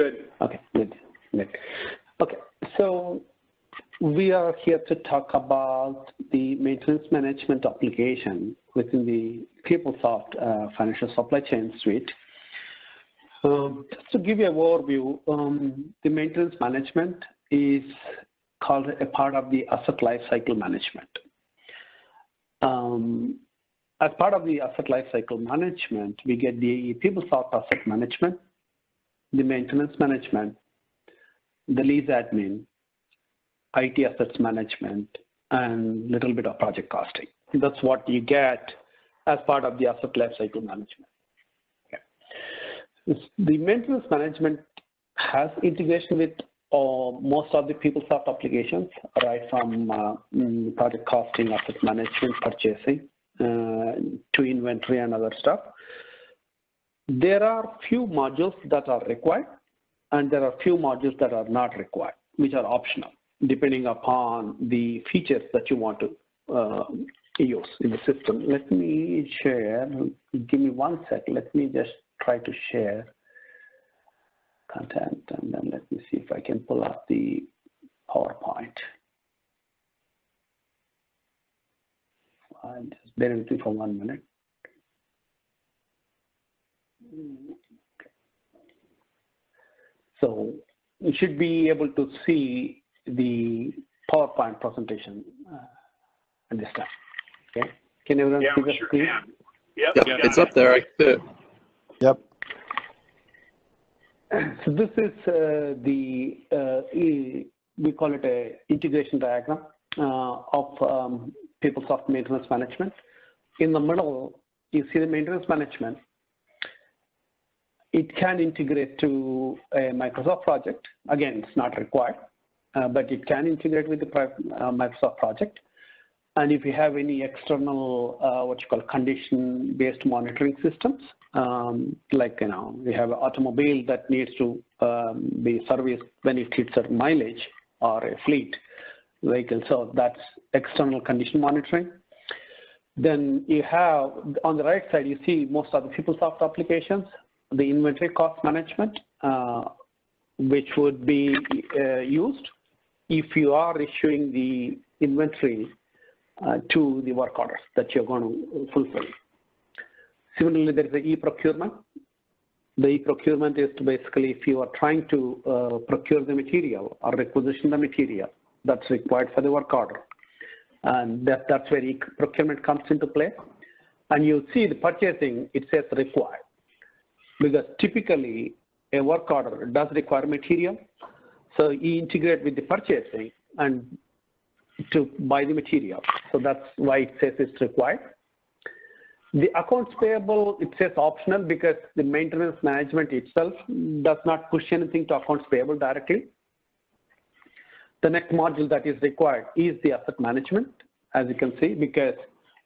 Good. Okay, good. Okay, so we are here to talk about the maintenance management application within the PeopleSoft Financial Supply Chain Suite. Just to give you an overview, the maintenance management is called a part of the asset lifecycle management. As part of the asset lifecycle management, we get the PeopleSoft asset management, the maintenance management, the lease admin, IT assets management, and a little bit of project costing. That's what you get as part of the asset lifecycle management. Okay. The maintenance management has integration with most of the PeopleSoft applications, right from project costing, asset management, purchasing, to inventory and other stuff. There are few modules that are required, and there are few modules that are not required, which are optional, depending upon the features that you want to use in the system. Let me share, give me 1 sec. Let me just try to share content, and then let me see if I can pull up the PowerPoint. Just bear with me for 1 minute. Okay. So you should be able to see the PowerPoint presentation at this time. Okay. Can everyone see the screen? Yep, it's up there. I see it. Yep. So this is we call it a integration diagram of PeopleSoft maintenance management. In the middle, you see the maintenance management. It can integrate to a Microsoft project. Again, it's not required, but it can integrate with the Microsoft project. And if you have any external, what you call condition-based monitoring systems, like, we have an automobile that needs to be serviced when it hits a mileage, or a fleet vehicle. So that's external condition monitoring. Then you have, on the right side, you see most of the PeopleSoft applications, the inventory cost management, which would be used if you are issuing the inventory to the work orders that you're going to fulfill. Similarly, there is the e-procurement. The e-procurement is to basically, if you are trying to procure the material or requisition the material that's required for the work order, and that's where e-procurement comes into play. And you see the purchasing, it says required, because typically a work order does require material. So you integrate with the purchasing and to buy the material. So that's why it says it's required. The accounts payable, it says optional, because the maintenance management itself does not push anything to accounts payable directly. The next module that is required is the asset management, as you can see, because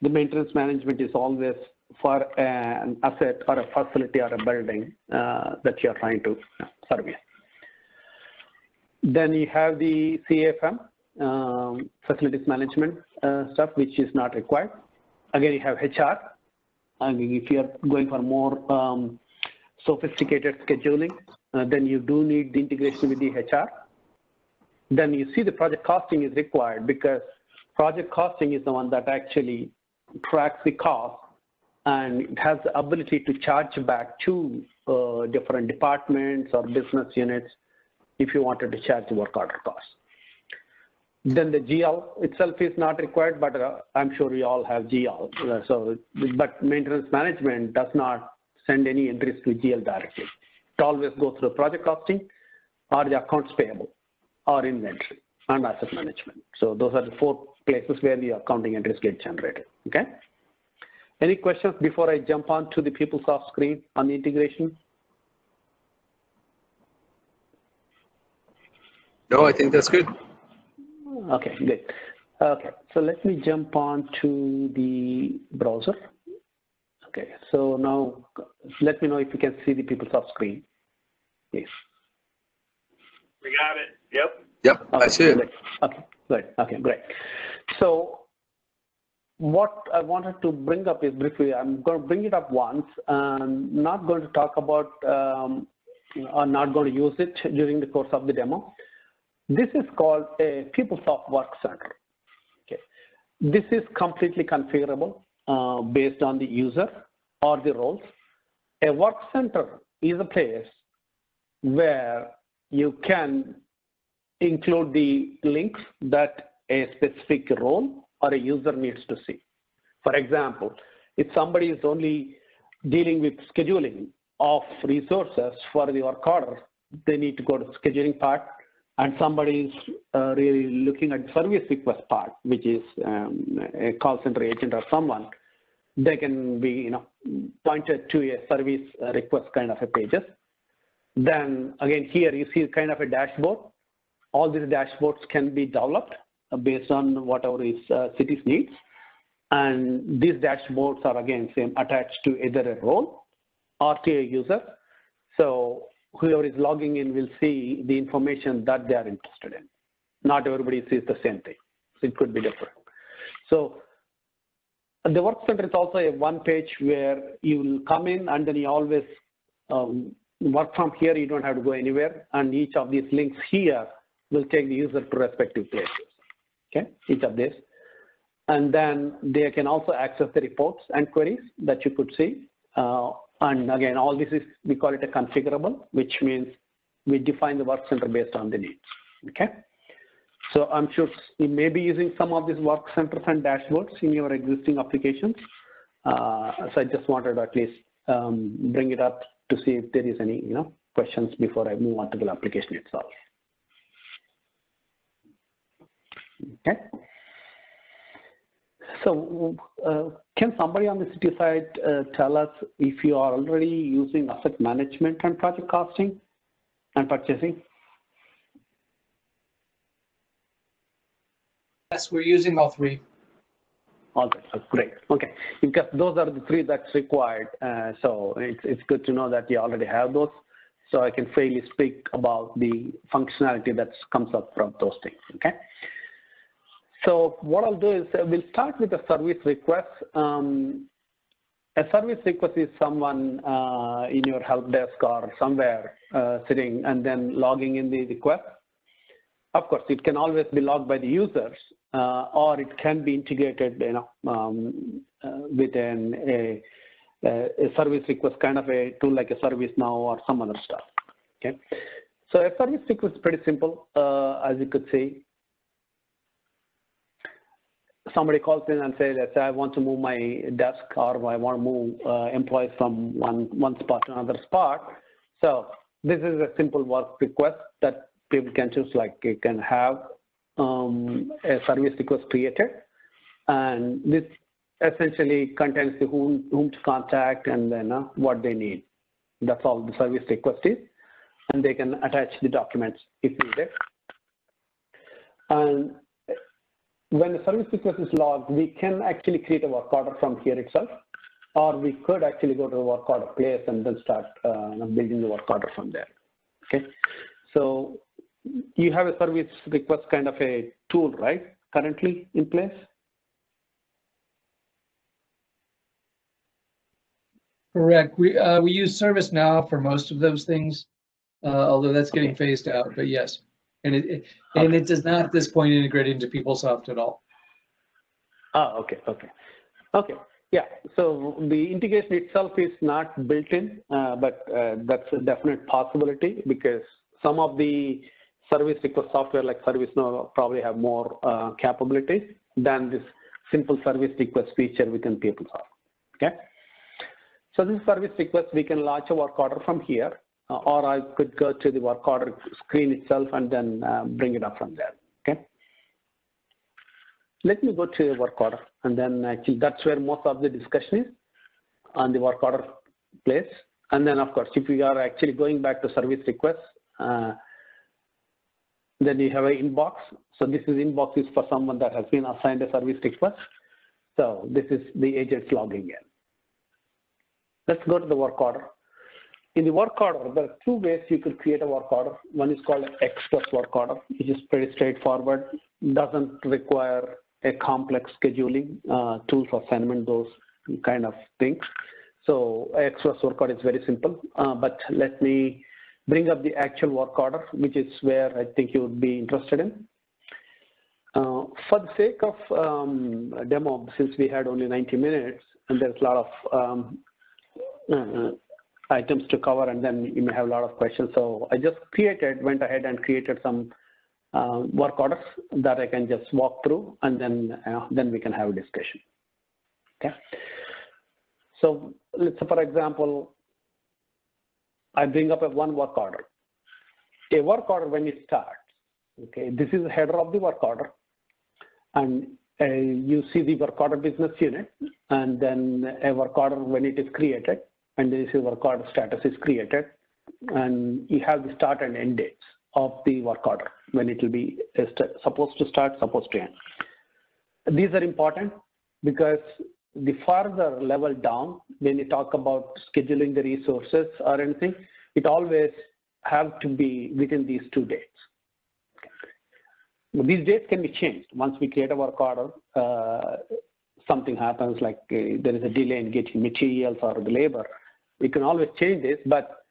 the maintenance management is always for an asset or a facility or a building that you're trying to service. Then you have the CFM, facilities management stuff, which is not required. Again, you have HR. And if you're going for more sophisticated scheduling, then you do need the integration with the HR. Then you see the project costing is required, because project costing is the one that actually tracks the cost, and it has the ability to charge back to different departments or business units if you wanted to charge the work order cost. Then the GL itself is not required, but I'm sure you all have GL. So, but maintenance management does not send any entries to GL directly. It always goes through project costing or the accounts payable or inventory and asset management. So those are the 4 places where the accounting entries get generated. Okay. Any questions before I jump on to the PeopleSoft screen on the integration? No, I think that's good. Okay, good. Okay, so let me jump on to the browser. Okay, so now let me know if you can see the PeopleSoft screen, please. We got it. Yep. Yep, okay, I see it. Good. Okay, good. Okay, great. So what I wanted to bring up is briefly, I'm going to bring it up once. I'm not going to talk about are not going to use it during the course of the demo. This is called a PeopleSoft Work Center. Okay. This is completely configurable based on the user or the roles. A work center is a place where you can include the links that a specific role or a user needs to see. For example, if somebody is only dealing with scheduling of resources for the work order, they need to go to the scheduling part, and somebody is really looking at the service request part, which is a call center agent or someone, they can be pointed to a service request kind of a pages. Then again, here you see kind of a dashboard. All these dashboards can be developed based on whatever is city's needs. And these dashboards are again attached to either a role or to a user. So whoever is logging in will see the information that they are interested in. Not everybody sees the same thing. So it could be different. So the work center is also a one page where you will come in and then you always work from here. You don't have to go anywhere. And each of these links here will take the user to respective places. Okay, each of these. And then they can also access the reports and queries that you could see. And again, all this is, we call it a configurable, which means we define the work center based on the needs. Okay. So I'm sure you may be using some of these work centers and dashboards in your existing applications. So I just wanted to at least bring it up to see if there is any questions before I move on to the application itself. Okay. So can somebody on the city side tell us if you are already using asset management and project costing and purchasing? Yes, we're using all three. All right, great. Okay, because those are the three that's required. So it's good to know that you already have those. So I can fairly speak about the functionality that comes up from those things. Okay. So what I'll do is we'll start with a service request. A service request is someone in your help desk or somewhere sitting and then logging in the request. Of course, it can always be logged by the users, or it can be integrated, with a service request kind of a tool like a ServiceNow or some other stuff. Okay. So a service request is pretty simple, as you could see. Somebody calls in and says, let's say I want to move my desk or I want to move employees from one spot to another spot. So this is a simple work request that people can choose, like you can have a service request created. And this essentially contains the whom to contact and then what they need. That's all the service request is. And they can attach the documents if needed. And when the service request is logged, we can actually create a work order from here itself, or we could actually go to the work order place and then start building the work order from there. Okay, so you have a service request kind of a tool, right, currently in place? Correct. We use ServiceNow for most of those things, although that's getting phased out. But yes, and it does not at this point integrate into PeopleSoft at all. Oh, okay. Yeah. So the integration itself is not built in, but that's a definite possibility because some of the service request software like ServiceNow probably have more capabilities than this simple service request feature within PeopleSoft. Okay. So this service request, we can launch a work order from here, or I could go to the work order screen itself and then bring it up from there. Okay. Let me go to the work order, and then actually that's where most of the discussion is on the work order place. And then of course, if we are actually going back to service requests, then you have an inbox. So this is inbox is for someone that has been assigned a service request. So this is the agents logging in. Let's go to the work order. In the work order, there are two ways you could create a work order. One is called an express work order, which is pretty straightforward. Doesn't require a complex scheduling tool for assignment, those kind of things. So express work order is very simple, but let me bring up the actual work order, which is where I think you would be interested in. For the sake of demo, since we had only 90 minutes and there's a lot of items to cover, and then you may have a lot of questions. So I just went ahead and created some work orders that I can just walk through, and then we can have a discussion. Okay. So let's say, for example, I bring up one work order. A work order, when it starts, okay, this is the header of the work order, and you see the work order business unit, and then a work order when it is created, and this is work order status is created, and you have the start and end dates of the work order, when it will be supposed to start, supposed to end. These are important because the farther level down, when you talk about scheduling the resources or anything, it always have to be within these 2 dates. Okay. These dates can be changed. Once we create a work order, something happens, like there is a delay in getting materials or the labor, we can always change this, but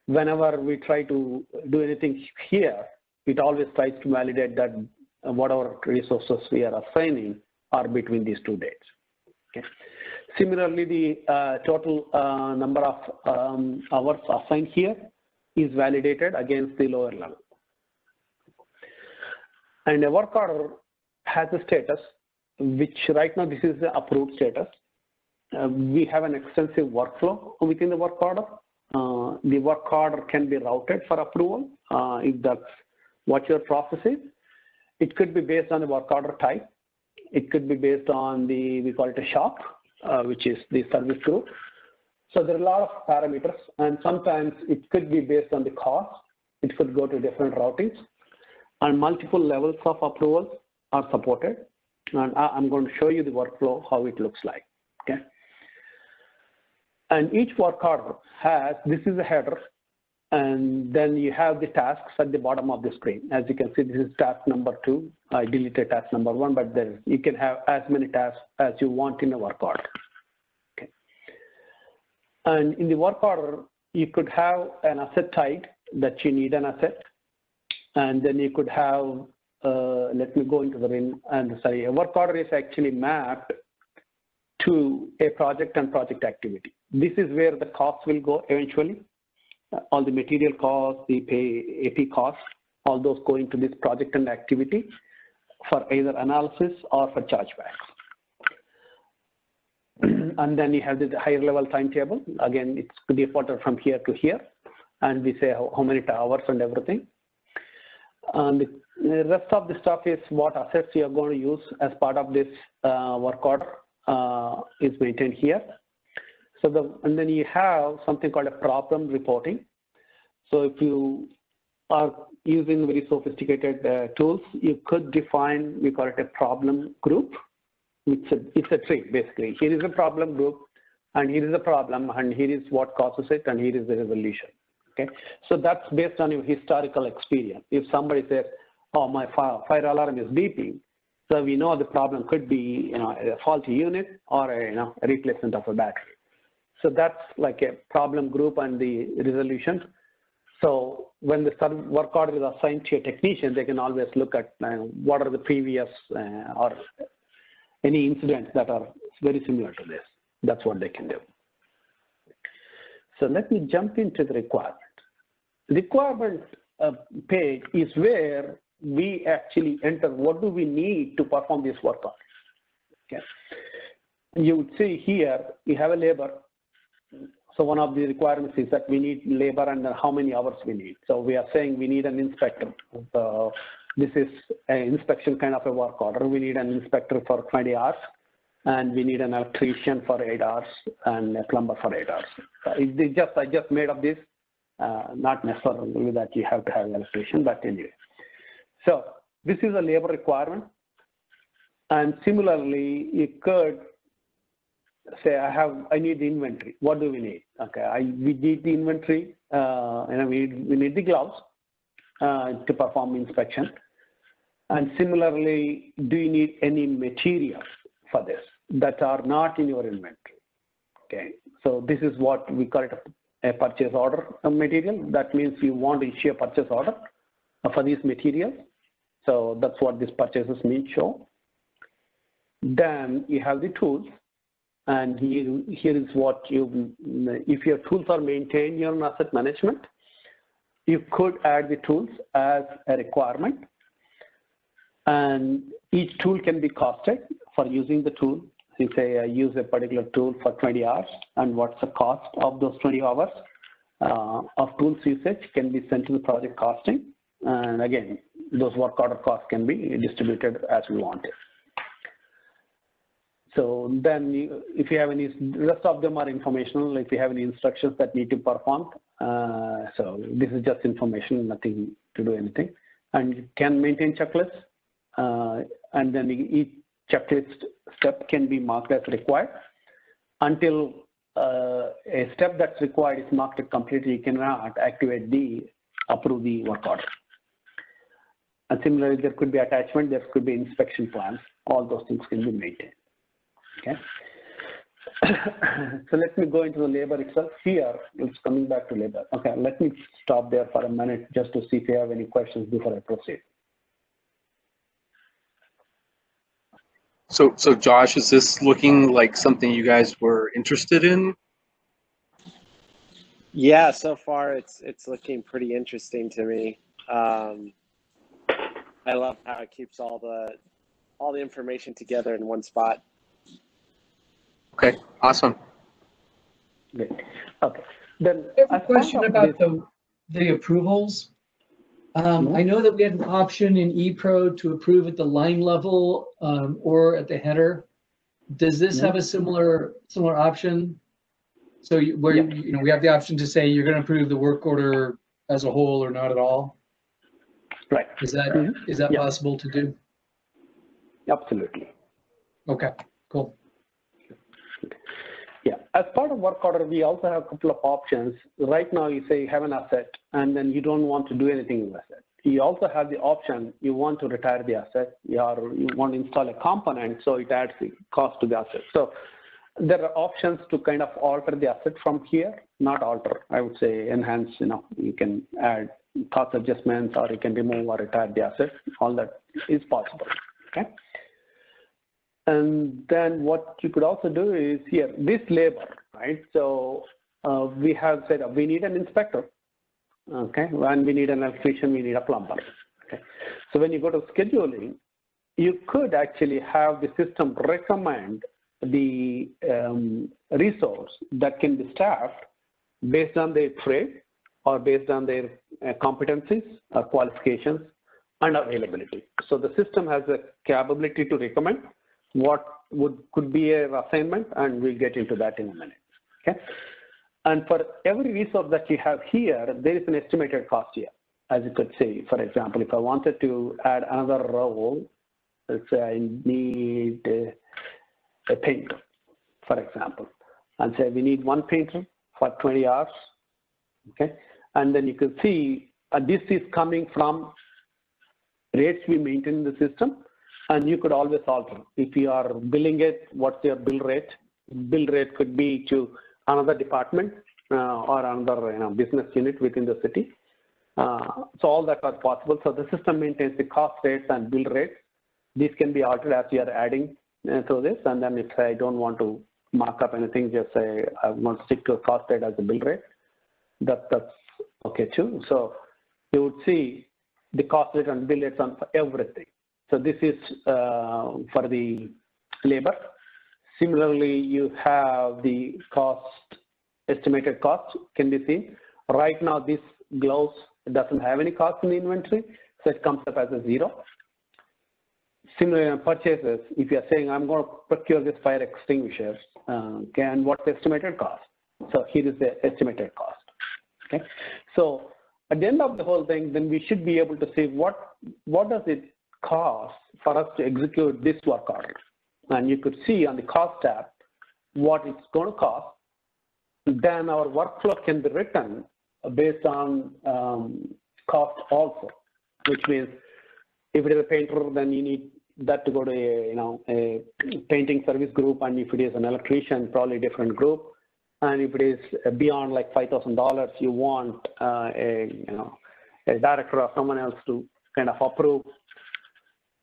whenever we try to do anything here, it always tries to validate that whatever resources we are assigning are between these 2 dates. Okay. Similarly, the total number of hours assigned here is validated against the lower level. And a work order has a status, which right now this is the approved status. We have an extensive workflow within the work order. The work order can be routed for approval if that's what your process is. It could be based on the work order type. It could be based on we call it a shop, which is the service group. So there are a lot of parameters, and sometimes it could be based on the cost. It could go to different routings, and multiple levels of approvals are supported. And I'm going to show you the workflow, how it looks like. Okay. And each work order has, this is a header, and then you have the tasks at the bottom of the screen. As you can see, this is task number 2. I deleted task number 1, but you can have as many tasks as you want in a work order. Okay. And in the work order, you could have an asset type that you need an asset, and then you could have, let me go into a work order is actually mapped to a project and project activity. This is where the costs will go eventually. All the material costs, the AP costs, all those go into this project and activity for either analysis or for chargeback. And then you have the higher level timetable. Again, it's defaulted from here to here, and we say how many hours and everything. And the rest of the stuff is what assets you are going to use as part of this work order is maintained here. So and then you have something called a problem reporting. So if you are using very sophisticated tools, you could define, we call it a problem group. It's a tree, basically. Here is a problem group, and here is a problem, and here is what causes it, and here is the resolution. Okay, so that's based on your historical experience. If somebody says, "Oh, my fire alarm is beeping," so we know the problem could be, a faulty unit or a replacement of a battery. So that's like a problem group and the resolution. So when the work order is assigned to a technician, they can always look at what are the previous or any incidents that are very similar to this. That's what they can do. So let me jump into the requirement. Requirement page is where we actually enter what do we need to perform this work order. Okay. You would see here, we have a labor. So one of the requirements is that we need labor and how many hours we need. So we are saying we need an inspector. So this is an inspection kind of a work order. We need an inspector for 20 hours, and we need an electrician for 8 hours and a plumber for 8 hours. I just made up this, not necessarily that you have to have an electrician, but anyway. So this is a labor requirement. And similarly, you could say I need the inventory. What do we need? Okay, we need the inventory. We need the gloves to perform inspection. And similarly, do you need any materials for this that are not in your inventory? Okay, so this is what we call it a purchase order material. That means you want to issue a purchase order for these materials. So that's what these purchases mean show. Then you have the tools. And here is what if your tools are maintained in asset management, you could add the tools as a requirement. And each tool can be costed for using the tool. You say I use a particular tool for 20 hours, and what's the cost of those 20 hours of tools usage can be sent to the project costing. And again, those work order costs can be distributed as we want it. So then if you have any, the rest of them are informational, if you have any instructions that need to perform. So this is just information, nothing to do anything. And you can maintain checklists, and then each checklist step can be marked as required. Until a step that's required is marked completely, you cannot activate approve the work order. And similarly, there could be attachment, there could be inspection plans, all those things can be maintained. Okay. So let me go into the labor itself. Here, it's coming back to labor. Okay, let me stop there for a minute just to see if you have any questions before I proceed. So Josh, is this looking like something you guys were interested in? Yeah, so far it's looking pretty interesting to me. I love how it keeps all the information together in one spot. Okay, awesome. Great. Okay. Then I have a question about the approvals. I know that we had an option in ePro to approve at the line level or at the header. Does this have a similar option? So where we have the option to say you're going to approve the work order as a whole or not at all. Right. Is that possible to do? Absolutely. Okay. Cool. Yeah, as part of work order, we also have a couple of options. Right now, you say you have an asset, and then you don't want to do anything with the asset. You also have the option, you want to retire the asset, or you want to install a component, so it adds the cost to the asset. So there are options to kind of alter the asset from here, not alter, I would say enhance, you can add cost adjustments, or you can remove or retire the asset. All that is possible, okay? And then what you could also do is here, this labor, right? So we have said we need an inspector, okay? When we need an electrician, we need a plumber, okay? So when you go to scheduling, you could actually have the system recommend the resource that can be staffed based on their trade or based on their competencies or qualifications and availability. So the system has the capability to recommend what could be an assignment, and we'll get into that in a minute, okay? And for every resource that you have here, there is an estimated cost here. As you could say, for example, if I wanted to add another role, let's say I need a painter, for example, and say we need one painter for 20 hours, okay? And then you can see this is coming from rates we maintain in the system. And you could always alter. If you are billing it, what's your bill rate? Bill rate could be to another department or another business unit within the city. So all that are possible. So the system maintains the cost rates and bill rates. These can be altered as you are adding through this. And then if I don't want to mark up anything, just say I want to stick to a cost rate as a bill rate. That's okay too. So you would see the cost rate and bill rates on for everything. So this is for the labor. Similarly, you have the cost, estimated cost can be seen. Right now, this gloves doesn't have any cost in the inventory, so it comes up as a 0. Similarly, on purchases, if you're saying, I'm going to procure this fire extinguishers, okay, and what's the estimated cost? So here is the estimated cost, okay? So at the end of the whole thing, then we should be able to say what does it cost for us to execute this work order. And you could see on the cost tab what it's going to cost. Then our workflow can be written based on cost also, which means if it is a painter, then you need that to go to a painting service group, and if it is an electrician, probably a different group. And if it is beyond like $5,000, you want a director or someone else to kind of approve.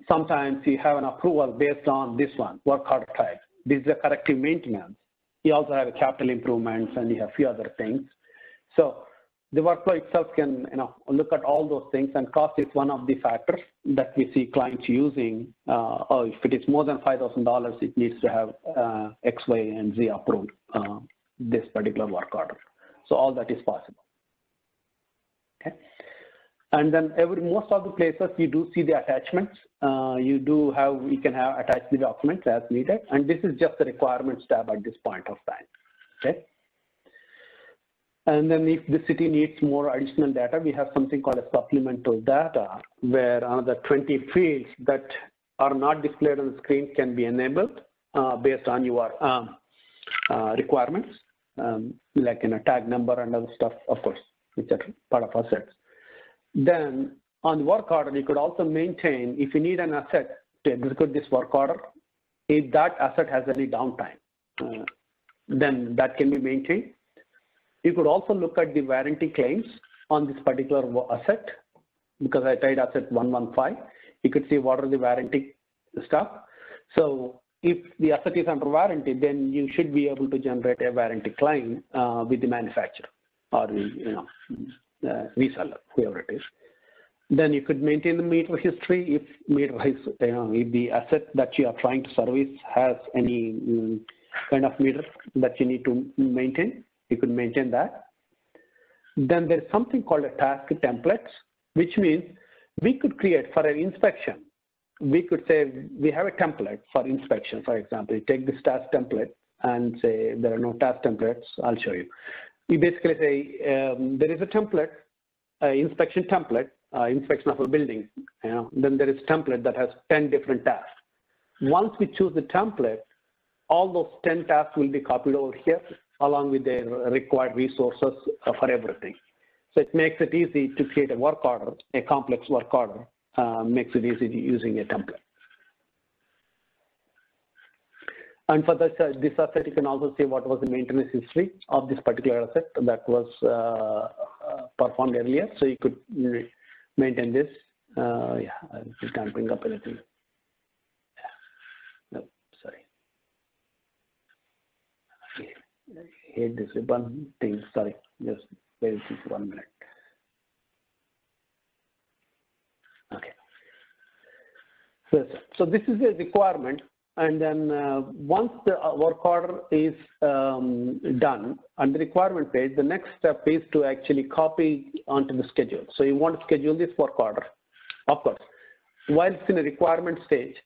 Sometimes you have an approval based on this one, work order type. This is a corrective maintenance. You also have capital improvements and you have a few other things. So the workflow itself can look at all those things, and cost is one of the factors that we see clients using. Or if it is more than $5,000, it needs to have X, Y, and Z approved, this particular work order. So all that is possible. Okay. And then most of the places you do see the attachments. You can have attached the documents as needed, and this is just the requirements tab at this point of time. Okay. And then if the city needs more additional data, we have something called a supplemental data, where another 20 fields that are not displayed on the screen can be enabled based on your requirements, like tag number and other stuff, of course, which are part of assets. Then on the work order, you could also maintain, if you need an asset to execute this work order, if that asset has any downtime, then that can be maintained. You could also look at the warranty claims on this particular asset, because I tried asset 115. You could see what are the warranty stuff. So if the asset is under warranty, then you should be able to generate a warranty claim with the manufacturer or the reseller, whoever it is. Then you could maintain the meter history if if the asset that you are trying to service has any kind of meter that you need to maintain. You could maintain that. Then there's something called a task templates, which means we could create for an inspection. We could say we have a template for inspection. For example, you take this task template and say there are no task templates. I'll show you. We basically say there is a template, inspection template, inspection of a building. Then there is a template that has 10 different tasks. Once we choose the template, all those 10 tasks will be copied over here, along with the required resources for everything. So it makes it easy to create a work order, a complex work order, makes it easy using a template. And for this asset, you can also see what was the maintenance history of this particular asset that was performed earlier. So you could maintain this. Yeah, I can't bring up anything. No, sorry. I hate this ribbon thing. Sorry, just wait 1 minute. Okay. So this is a requirement, and then once the work order is done on the requirement page, the next step is to actually copy onto the schedule. So you want to schedule this work order. Of course, while it's in a requirement stage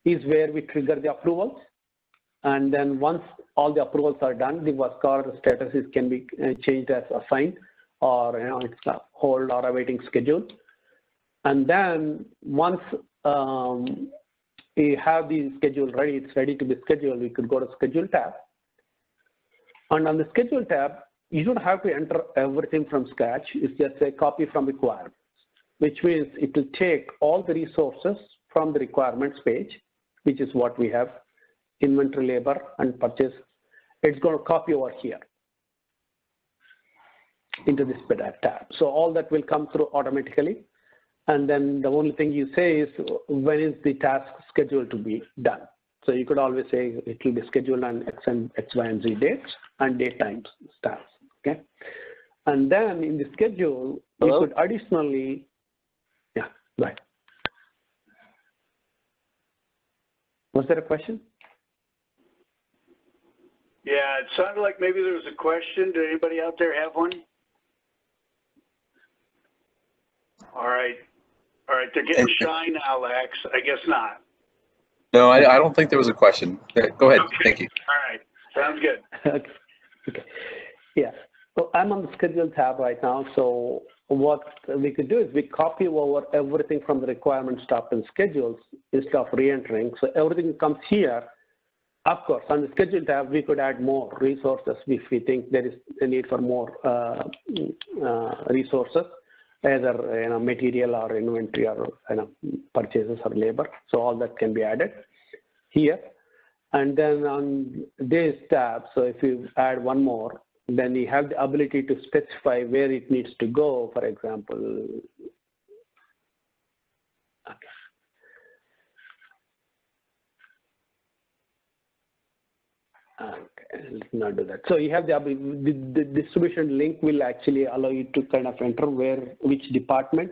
is where we trigger the approvals. And then once all the approvals are done, the work order status can be changed as assigned, or it's a hold or awaiting schedule. And then once we have the schedule ready, it's ready to be scheduled, we could go to schedule tab. And on the schedule tab, you don't have to enter everything from scratch. It's just a copy from requirements, which means it will take all the resources from the requirements page, which is what we have, inventory, labor, and purchase. It's going to copy over here into this tab. So all that will come through automatically. And then the only thing you say is when is the task scheduled to be done. So you could always say it will be scheduled on X, Y, and Z dates and date times stats. Okay. And then in the schedule, you could additionally, yeah, right. Was there a question? Yeah, it sounded like maybe there was a question. Did anybody out there have one? All right. All right, they're getting shy now, Lex. I guess not. No, I don't think there was a question. Go ahead. Okay. Thank you. All right. Sounds good. Okay. Yeah. So I'm on the schedule tab right now. So what we could do is we copy over everything from the requirements tab and schedules instead of re-entering. So everything comes here. Of course, on the schedule tab, we could add more resources if we think there is a need for more resources, either material or inventory or purchases or labor. So all that can be added here. And then on this tab, so if you add one more, then you have the ability to specify where it needs to go, for example. Okay. Okay, let's not do that. So you have the distribution link will actually allow you to kind of enter which department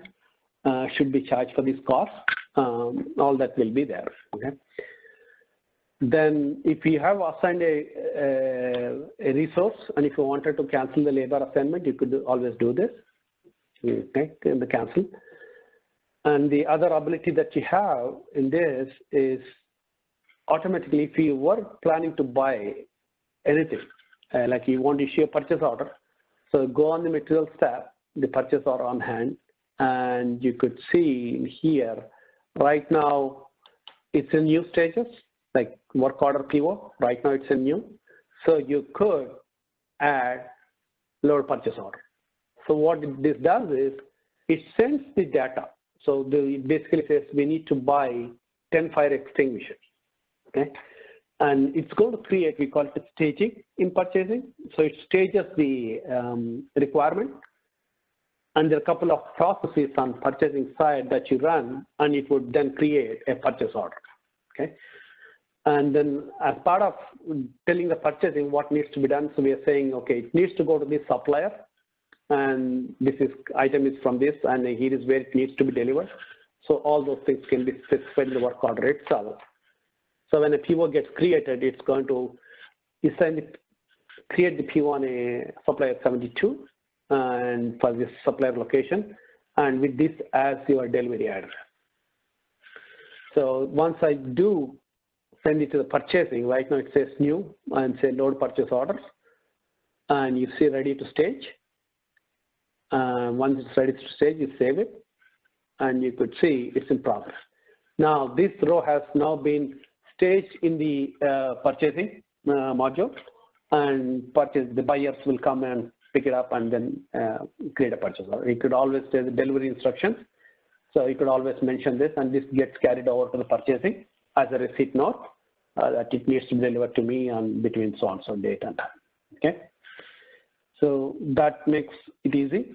should be charged for this cost. All that will be there. Okay. Then if you have assigned a resource and if you wanted to cancel the labor assignment, you could always do this. Okay, the cancel. And the other ability that you have in this is automatically, if you were planning to buy anything, like you want to issue a purchase order, so go on the materials tab, the purchase order on hand, and you could see here, right now, it's in new stages, like work order PO, right now it's in new. So you could add load purchase order. So what this does is, it sends the data. So it basically says we need to buy 10 fire extinguishers. Okay, and it's going to create, we call it staging in purchasing. So it stages the requirement, and there are a couple of processes on purchasing side that you run, and it would then create a purchase order. Okay, and then as part of telling the purchasing what needs to be done, so we are saying, okay, it needs to go to this supplier, and this item is from this, and here is where it needs to be delivered. So all those things can be specified in the work order itself. So when a PO gets created, it's going to create the PO on a supplier 72 and for this supplier location, and with this as your delivery address. So once I do send it to the purchasing, right now it says new and say load purchase orders, and you see ready to stage. Once it's ready to stage, you save it, and you could see it's in progress. Now this row has now been staged in the purchasing module, and the buyers will come and pick it up and then create a purchase order. You could always say the delivery instructions. So you could always mention this, and this gets carried over to the purchasing as a receipt note that it needs to be delivered to me on between so and so date and time. Okay. So that makes it easy.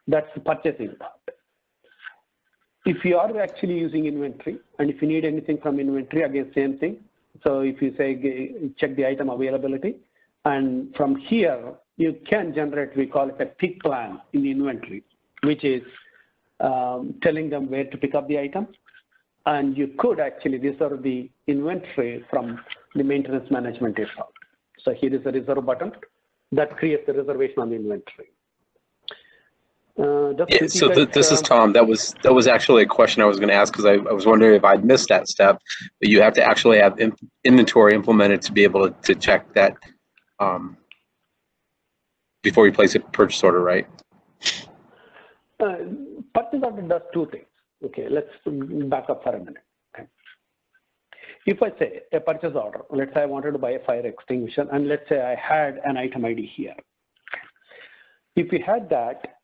That's the purchasing part. If you are actually using inventory, and if you need anything from inventory, again, same thing. So if you say, check the item availability, and from here, you can generate, we call it a pick plan in the inventory, which is telling them where to pick up the item. And you could actually, these are the inventory from the maintenance management itself. So here is a reserve button that creates the reservation on the inventory. Yeah, so this is Tom. That was actually a question I was going to ask, because I was wondering if I'd missed that step. But you have to actually have inventory implemented to be able to check that before you place a purchase order, right? Purchase order does two things. Okay, let's back up for a minute. Okay. If I say a purchase order, let's say I wanted to buy a fire extinguisher, and let's say I had an item ID here. If we had that,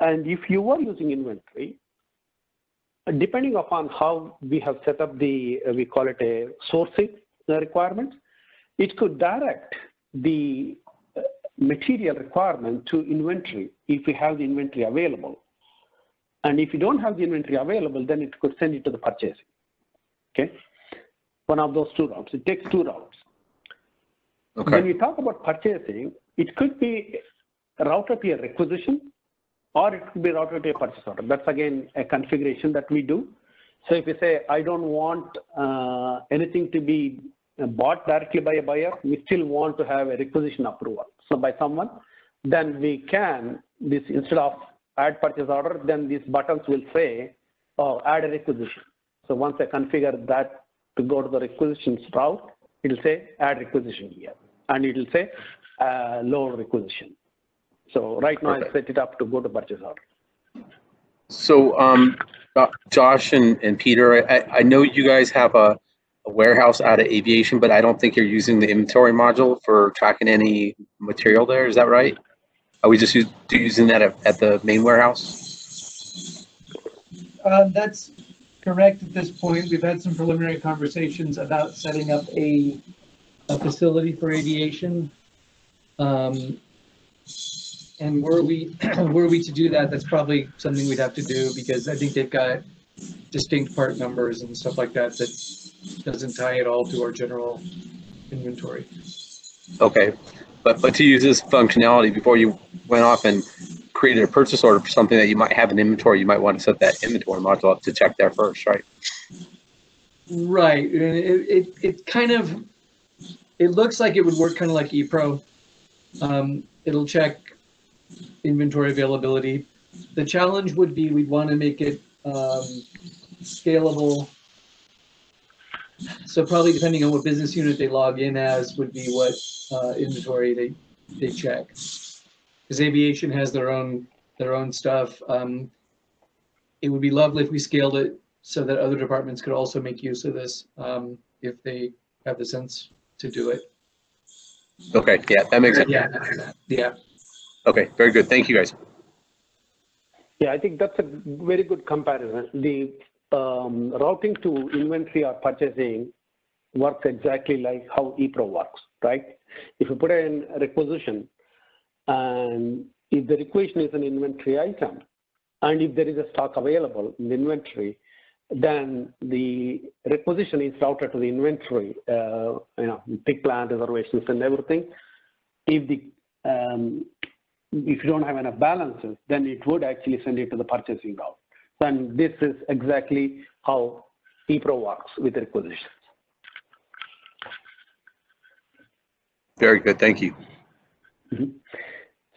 and if you were using inventory, depending upon how we have set up the, we call it a sourcing requirement, it could direct the material requirement to inventory if we have the inventory available. And if you don't have the inventory available, then it could send it to the purchasing. Okay, one of those two routes. It takes two routes. Okay. When we talk about purchasing, it could be routed to a requisition, or it could be routed to a purchase order. That's again a configuration that we do. So if you say, I don't want anything to be bought directly by a buyer, we still want to have a requisition approval. So by someone, then we can, this instead of add purchase order, then these buttons will say, oh, add a requisition. So once I configure that to go to the requisitions route, it will say add requisition here. And it will say load requisition. So right now I set it up to go to purchase order. So Josh and Peter, I know you guys have a warehouse out of aviation, but I don't think you're using the inventory module for tracking any material there. Is that right? Are we just using that at the main warehouse? That's correct at this point. We've had some preliminary conversations about setting up a facility for aviation. And were we were we to do that, that's probably something we'd have to do because I think they've got distinct part numbers and stuff like that that doesn't tie it all to our general inventory. Okay, but to use this functionality before you went off and created a purchase order for something that you might have in inventory, you might want to set that inventory module up to check there first, right? Right. It kind of, it looks like it would work kind of like ePro. It'll check inventory availability. The challenge would be we'd want to make it scalable. So probably depending on what business unit they log in as would be what inventory they check. Because aviation has their own stuff. It would be lovely if we scaled it so that other departments could also make use of this if they have the sense to do it. Okay, yeah, that makes sense. Yeah. Okay, very good. Thank you, guys. Yeah, I think that's a very good comparison. The routing to inventory or purchasing works exactly like how ePro works, right? If you put in a requisition, and if the requisition is an inventory item, and if there is a stock available in the inventory, then the requisition is routed to the inventory, pick plan, reservations, and everything. If you don't have enough balances, then it would actually send it to the purchasing route. And this is exactly how ePro works with requisitions. Very good. Thank you. Mm-hmm.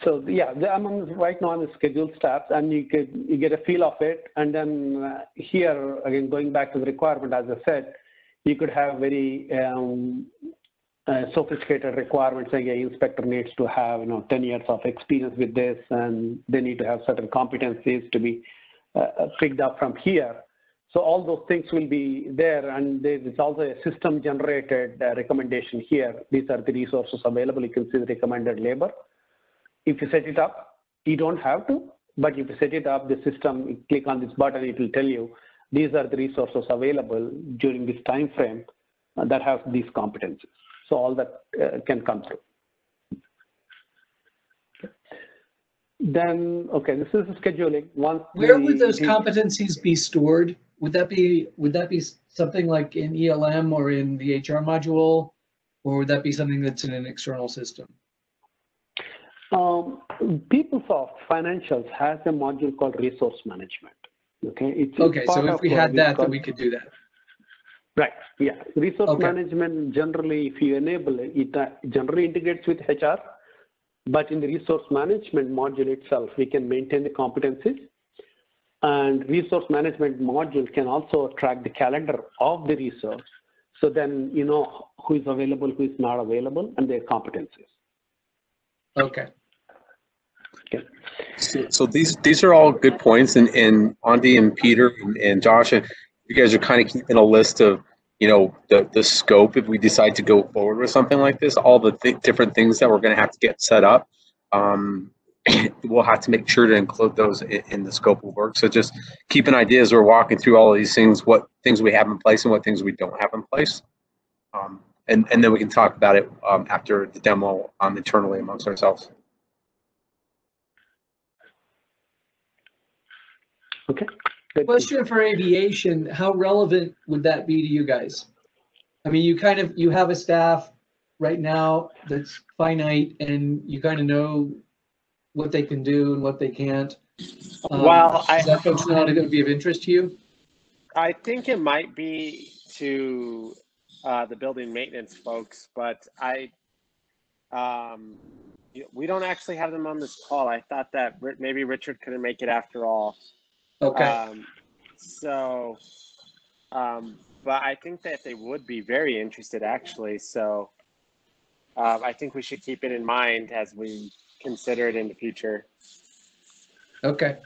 So yeah, I'm right now on the scheduled steps, and you get a feel of it. And then here again, going back to the requirement, as I said, you could have very sophisticated requirements. Like an inspector needs to have 10 years of experience with this, and they need to have certain competencies to be picked up from here. So all those things will be there, and there's also a system-generated recommendation here. These are the resources available. You can see the recommended labor. If you set it up, you don't have to, but if you set it up, the system, you click on this button, it will tell you these are the resources available during this time frame that have these competencies. So all that can come through. Okay. Then, okay, this is the scheduling. Where would those competencies be stored? Would that be something like in ELM or in the HR module, or would that be something that's in an external system? PeopleSoft Financials has a module called Resource Management. Okay. Okay. So if we had that, then we could do that. Right. Yeah. Resource management generally, if you enable it, it generally integrates with HR. But in the resource management module itself, we can maintain the competencies. And resource management module can also track the calendar of the resource. So then you know who is available, who is not available, and their competencies. Okay. So these are all good points, and Andy and Peter and Josh, you guys are kind of keeping a list of the scope if we decide to go forward with something like this, all the different things that we're going to have to get set up. We'll have to make sure to include those in the scope of work. So just keep an idea as we're walking through all of these things, what things we have in place and what things we don't have in place. And then we can talk about it after the demo internally amongst ourselves. Okay. Question for aviation: how relevant would that be to you guys? I mean, you have a staff right now that's finite, and you kind of know what they can do and what they can't. Is that functionality going to be of interest to you? I think it might be to the building maintenance folks, but we don't actually have them on this call. I thought that maybe Richard couldn't make it after all. Okay. But I think that they would be very interested, actually. So I think we should keep it in mind as we consider it in the future. Okay.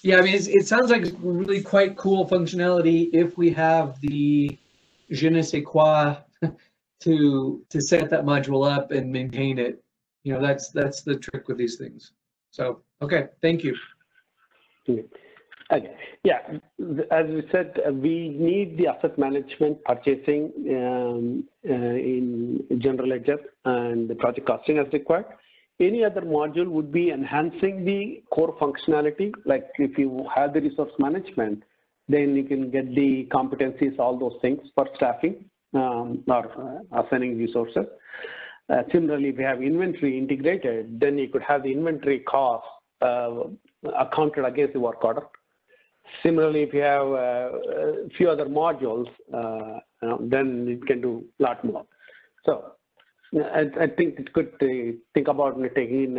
Yeah, I mean, it sounds like really quite cool functionality if we have the je ne sais quoi to set that module up and maintain it. That's the trick with these things. So, okay, thank you. Okay. Yeah, as we said, we need the asset management purchasing in general ledger and the project costing as required. Any other module would be enhancing the core functionality. Like if you have the resource management, then you can get the competencies, all those things for staffing or assigning resources. Similarly, if you have inventory integrated, then you could have the inventory cost accounted against the work order. Similarly, if you have a few other modules, then it can do a lot more. So I think it could think about taking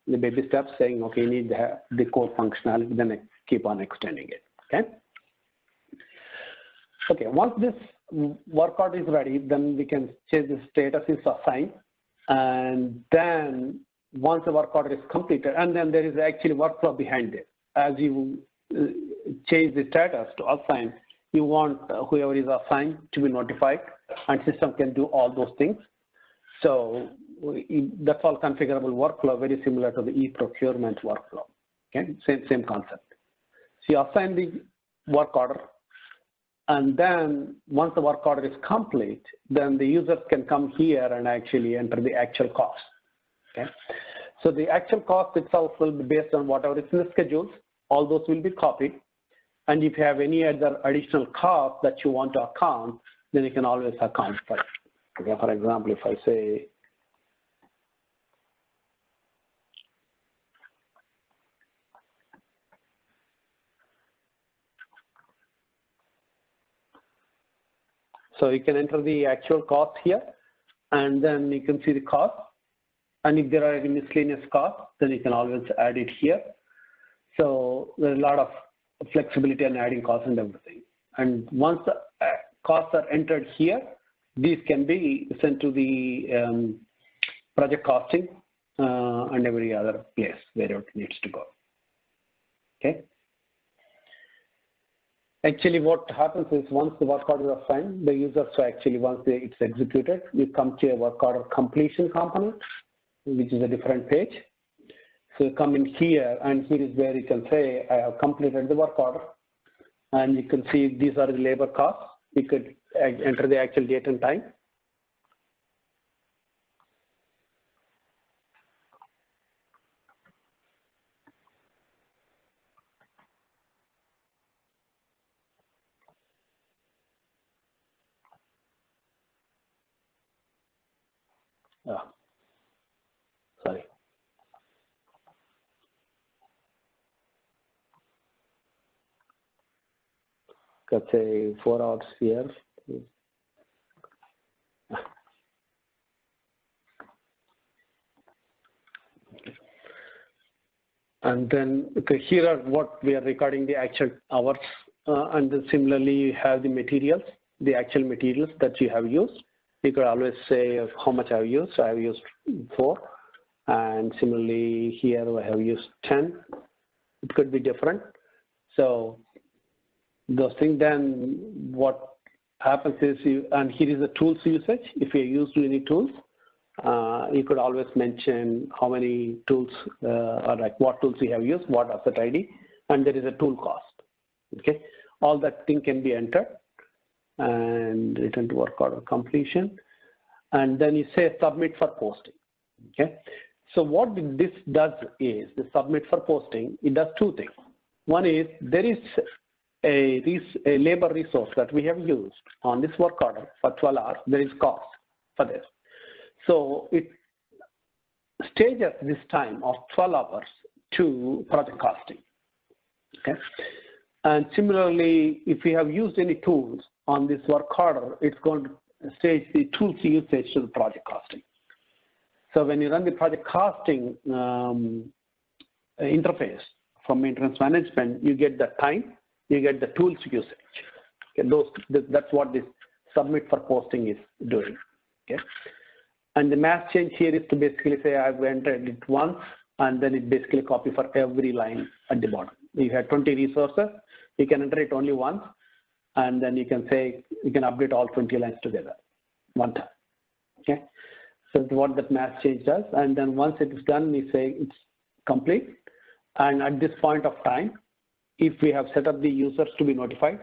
the baby steps, saying, okay, you need the core functionality, then keep on extending it. Okay. Okay. Once this work order is ready, then we can change the status is assigned, and then once the work order is completed, and then there is actually workflow behind it. As you change the status to assign, you want whoever is assigned to be notified, and system can do all those things. So that's all configurable workflow, very similar to the e-procurement workflow. Okay, same concept. So you assign the work order, and then once the work order is complete, then the users can come here and actually enter the actual cost. Okay, so the actual cost itself will be based on whatever is in the schedules. All those will be copied, and if you have any other additional cost that you want to account, then you can always account for it. Okay, for example, if I say, so you can enter the actual cost here, and then you can see the cost. And if there are any miscellaneous costs, then you can always add it here. So there's a lot of flexibility in adding costs and everything. And once the costs are entered here, these can be sent to the project costing and every other place where it needs to go. Okay. Actually, what happens is once the work order is assigned, the users actually, once it's executed, you come to a work order completion component, which is a different page. So you come in here, and here is where you can say, I have completed the work order. And you can see these are the labor costs. You could enter the actual date and time. Sorry. Let's say 4 hours here. And then okay, here are what we are recording the actual hours, and then similarly you have the materials, the actual materials that you have used. You could always say how much I have used. So I have used 4, and similarly here I have used 10. It could be different. So those things, then what happens is and here is the tools usage. If you used any tools, you could always mention how many tools or like what tools you have used, what asset ID, and there is a tool cost. Okay, all that thing can be entered and return to work order completion, and then you say submit for posting. Okay, so what this does is the submit for posting. It does 2 things. One is there is a labor resource that we have used on this work order for 12 hours. There is cost for this. So it stages this time of 12 hours to project costing. Okay. And similarly, if we have used any tools on this work order, it's going to stage the tools usage to the project costing. So when you run the project costing interface from maintenance management, you get the time, you get the tools usage. Okay, that's what this submit for posting is doing. Okay, and the mass change here is to basically say I've entered it once, and then it basically copy for every line at the bottom. You have 20 resources, you can enter it only once, and then you can say you can update all 20 lines together one time. Okay, so that's what that mass change does, and then once it is done, we say it's complete. And at this point of time, if we have set up the users to be notified,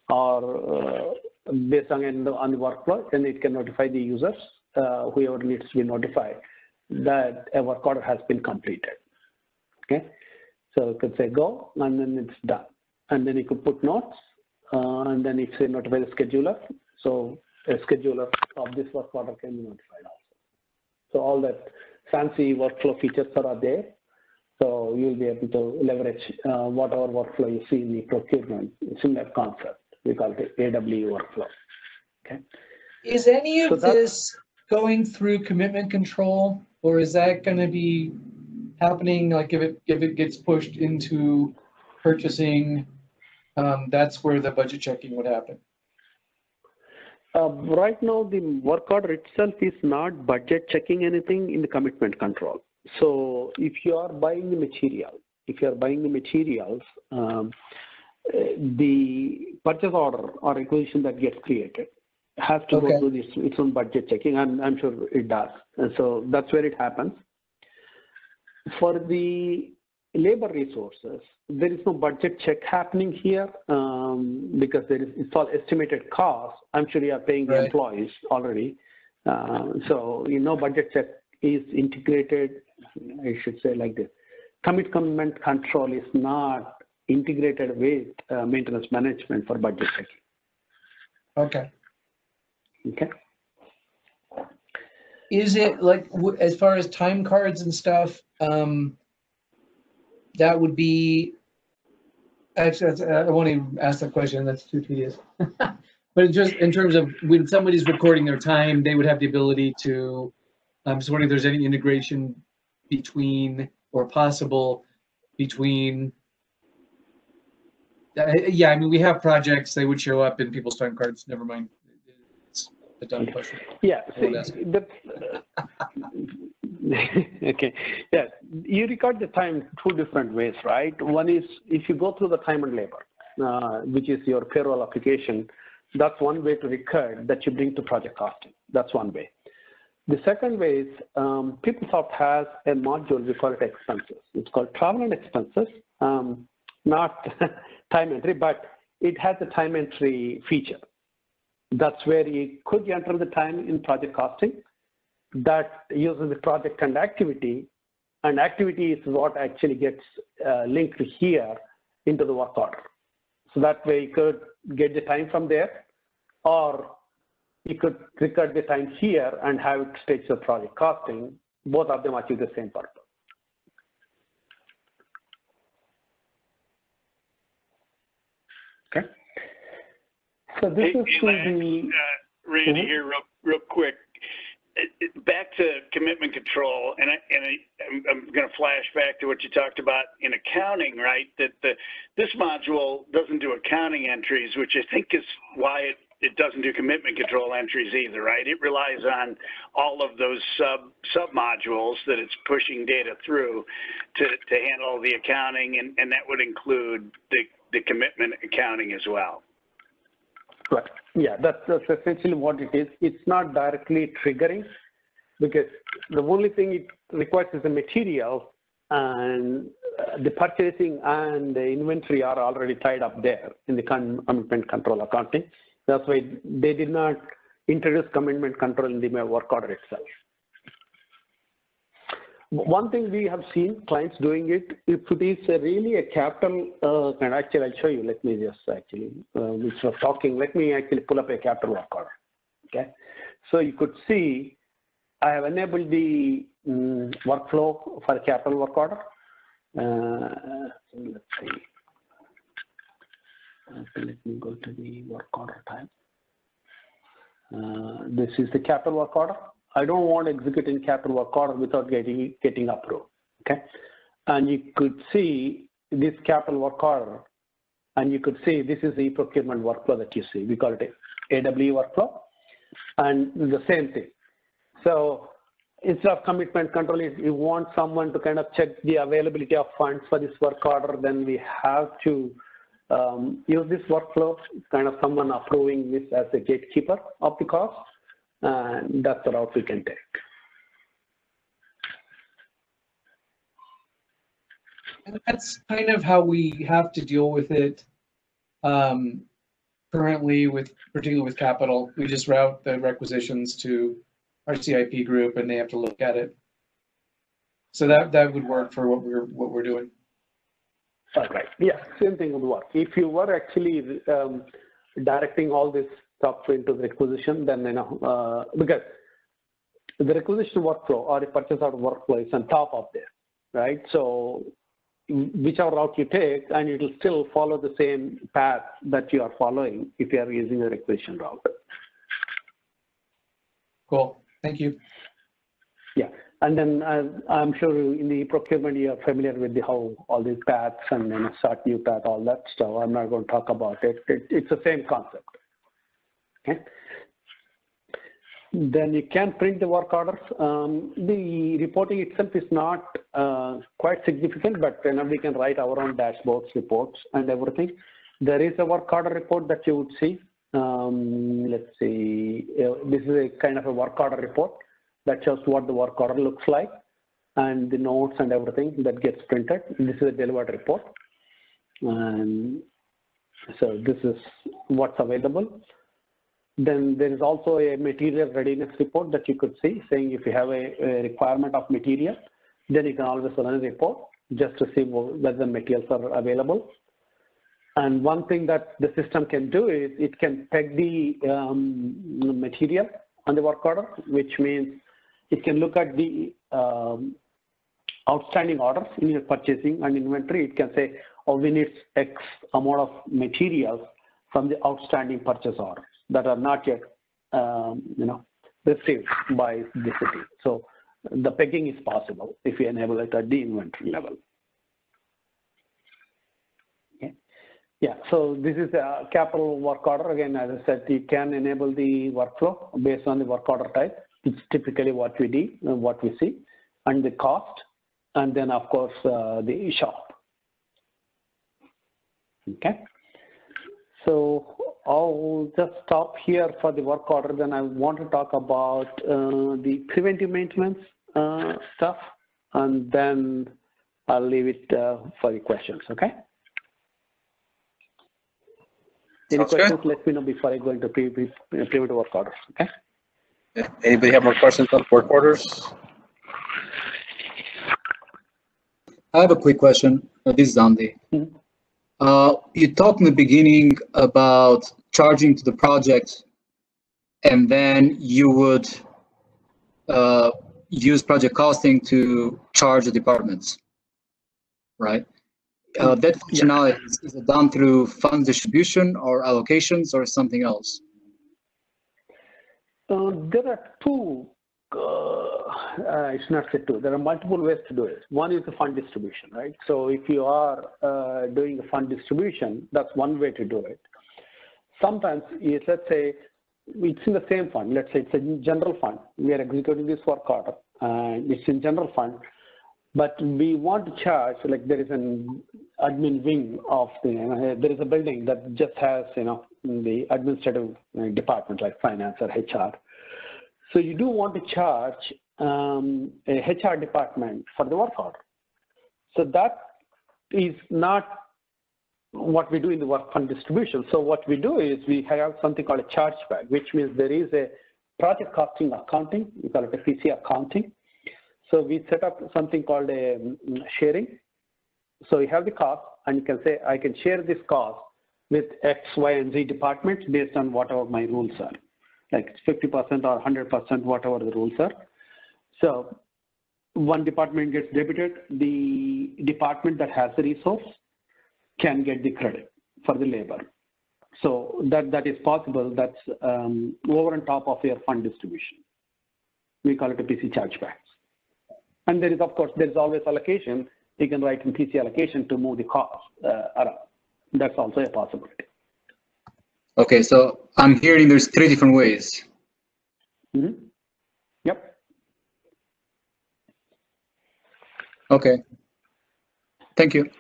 or based on the workflow, then it can notify the users, whoever needs to be notified. that a work order has been completed. Okay, so you could say go, and then it's done. And then you could put notes, and then you say notify the scheduler. So a scheduler of this work order can be notified also. So all that fancy workflow features are there. So you'll be able to leverage whatever workflow you see in the procurement, similar concept. We call it AW workflow. Okay. Is any of this going through commitment control, or is that going to be happening? Like if it gets pushed into purchasing, that's where the budget checking would happen. Right now, the work order itself is not budget checking anything in the commitment control. So if you are buying the materials, the purchase order or requisition that gets created has to go through its own budget checking, and I'm sure it does. And so that's where it happens. For the labor resources, there is no budget check happening here because it's all estimated cost. I'm sure you are paying the employees already. So budget check is integrated, I should say like this. Commitment control is not integrated with maintenance management for budget checking. Okay. Okay. Is it like, as far as time cards and stuff, that would be, actually, I want to ask that question, that's too tedious. But just in terms of when somebody's recording their time, they would have the ability to, I'm just wondering if there's any integration between, or possible between, yeah, I mean, we have projects, they would show up in people's time cards, never mind. It's a dumb question. Yeah, okay, yeah, you record the time two different ways, right? One is if you go through the time and labor, which is your payroll application, that's one way to record that you bring to project costing. That's one way. The second way is PeopleSoft has a module, we call it expenses. It's called travel and expenses, not time entry, but it has a time entry feature. That's where you could enter the time in project costing. That uses the project and activity is what actually gets linked here into the work order. So that way you could get the time from there, or you could record the time here and have it stage the project costing. Both of them achieve the same purpose. Okay. So this is the Randy here, real quick. Back to commitment control, and I'm going to flash back to what you talked about in accounting, right? That this module doesn't do accounting entries, which I think is why it doesn't do commitment control entries either, right? It relies on all of those sub modules that it's pushing data through to handle the accounting, and that would include the commitment accounting as well. Right. Yeah, that's essentially what it is. It's not directly triggering because the only thing it requires is the material, and the purchasing and the inventory are already tied up there in the commitment control accounting. That's why they did not introduce commitment control in the work order itself. One thing we have seen clients doing it, if it is really a capital, and actually I'll show you, let me just actually, which was talking, let me actually pull up a capital work order, okay? So you could see, I have enabled the workflow for a capital work order. Let's see, let me go to the work order type. This is the capital work order. I don't want to execute in capital work order without getting approved, okay? And you could see this capital work order, and you could see this is the procurement workflow that you see. We call it AW workflow, and the same thing. So instead of commitment control, if you want someone to kind of check the availability of funds for this work order, then we have to use this workflow, kind of someone approving this as a gatekeeper of the cost. And that's the route we can take. And that's kind of how we have to deal with it currently, particularly with capital. We just route the requisitions to our CIP group, and they have to look at it. So that would work for what we're doing. Right. Yeah, same thing would work. If you were actually directing all this stuff into the requisition, then because the requisition workflow or the purchase order workflow is on top of this, right? So whichever route you take, and it will still follow the same path that you are following if you are using a requisition route. Cool. Thank you. Yeah, and then I'm sure in the procurement you are familiar with how all these paths and start new path, all that stuff. I'm not going to talk about it. It's the same concept. Okay. Then you can print the work orders. The reporting itself is not quite significant, but we can write our own dashboards, reports, and everything. There is a work order report that you would see. Let's see. This is a kind of a work order report that shows what the work order looks like and the notes and everything that gets printed. This is a delivered report. And so this is what's available. Then there is also a material readiness report that you could see saying if you have a requirement of material, then you can always run a report just to see whether the materials are available. And one thing that the system can do is it can peg the material on the work order, which means it can look at the outstanding orders in your purchasing and inventory. It can say, oh, we need X amount of materials from the outstanding purchase orders that are not yet, received by the city. So the pegging is possible if you enable it at the inventory level. Okay. Yeah, so this is a capital work order. Again, as I said, you can enable the workflow based on the work order type. It's typically what we do, what we see, and the cost, and then of course the shop. Okay. So I'll just stop here for the work order. Then I want to talk about the preventive maintenance stuff, and then I'll leave it for the questions, okay? Any questions, let me know before I go into preventive work orders, okay? Anybody have more questions on work orders? I have a quick question. This is Andy. Mm-hmm. You talked in the beginning about charging to the project, and then you would use project costing to charge the departments, right? That functionality, is it done through funds distribution or allocations or something else? There are two, it's not say two, there are multiple ways to do it. One is the fund distribution, right? So if you are doing a fund distribution, that's one way to do it. Sometimes, let's say, it's in the same fund. Let's say it's a general fund. We are executing this work order, and it's in general fund. But we want to charge, like there is an admin wing of the, there is a building that just has, the administrative department like finance or HR. So you do want to charge a HR department for the work order. So that is not what we do in the work fund distribution. So what we do is we have something called a chargeback, which means there is a project costing accounting. We call it a PC accounting. So we set up something called a sharing. So you have the cost, and you can say, I can share this cost with X, Y, and Z departments based on whatever my rules are, like 50% or 100%, whatever the rules are. So one department gets debited, the department that has the resource can get the credit for the labor. So that is possible. That's over on top of your fund distribution. We call it a PC chargeback. And there is, of course, there's always allocation. You can write in PC allocation to move the cost around. That's also a possibility. Okay, so I'm hearing there's 3 different ways. Mm-hmm. Yep. Okay. Thank you.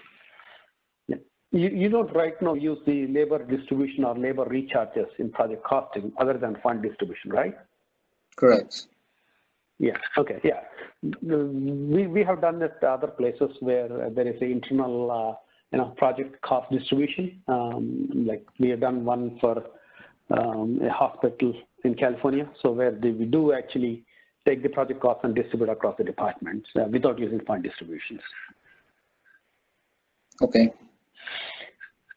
Yeah. You don't right now use the labor distribution or labor recharges in project costing other than fund distribution, right? Correct. Yeah, okay, yeah. We have done it other places where there is an internal project cost distribution. Like we have done one for a hospital in California, so where we do actually take the project cost and distribute across the departments without using fund distributions. Okay.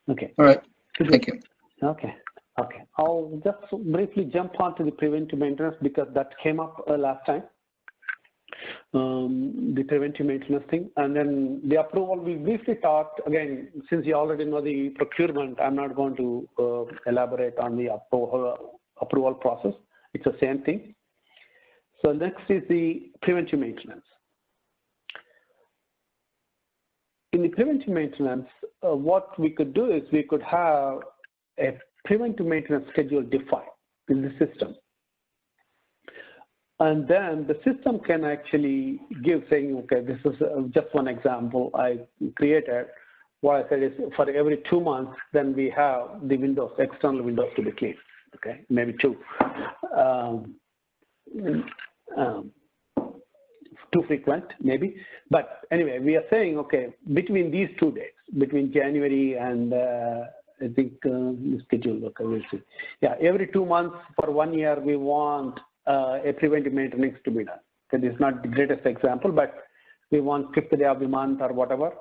Okay. All right. Thank you. Okay. Okay. I'll just briefly jump onto the preventive maintenance because that came up last time. The preventive maintenance thing, and then the approval. We briefly talked again. Since you already know the procurement, I'm not going to elaborate on the approval process. It's the same thing. So next is the preventive maintenance. In the preventive maintenance, what we could do is we could have a preventive maintenance schedule defined in the system. And then the system can actually give saying, okay, this is just one example I created. What I said is for every 2 months, then we have the windows, external windows to be cleaned, okay, maybe 2. Too frequent, maybe. But anyway, we are saying, okay, between these 2 days, between January and I think the schedule, okay, we'll see. Yeah, every 2 months for 1 year, we want a preventive maintenance to be done. Okay, this is not the greatest example, but we want 5th day of the month or whatever.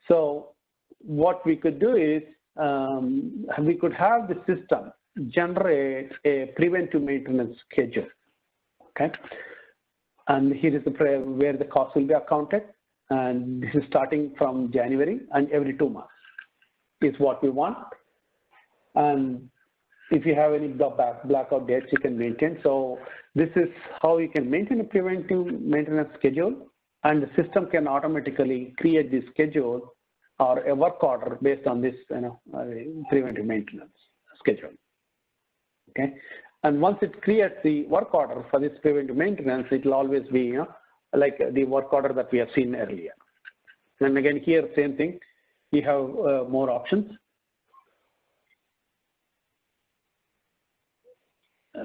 So what we could do is we could have the system generate a preventive maintenance schedule. Okay, and here is where the cost will be accounted, and this is starting from January and every 2 months is what we want. And if you have any blackout dates, you can maintain. So this is how you can maintain a preventive maintenance schedule, and the system can automatically create the schedule or a work order based on this, preventive maintenance schedule. Okay, and once it creates the work order for this preventive maintenance, it will always be, like the work order that we have seen earlier. And again, here same thing. We have more options.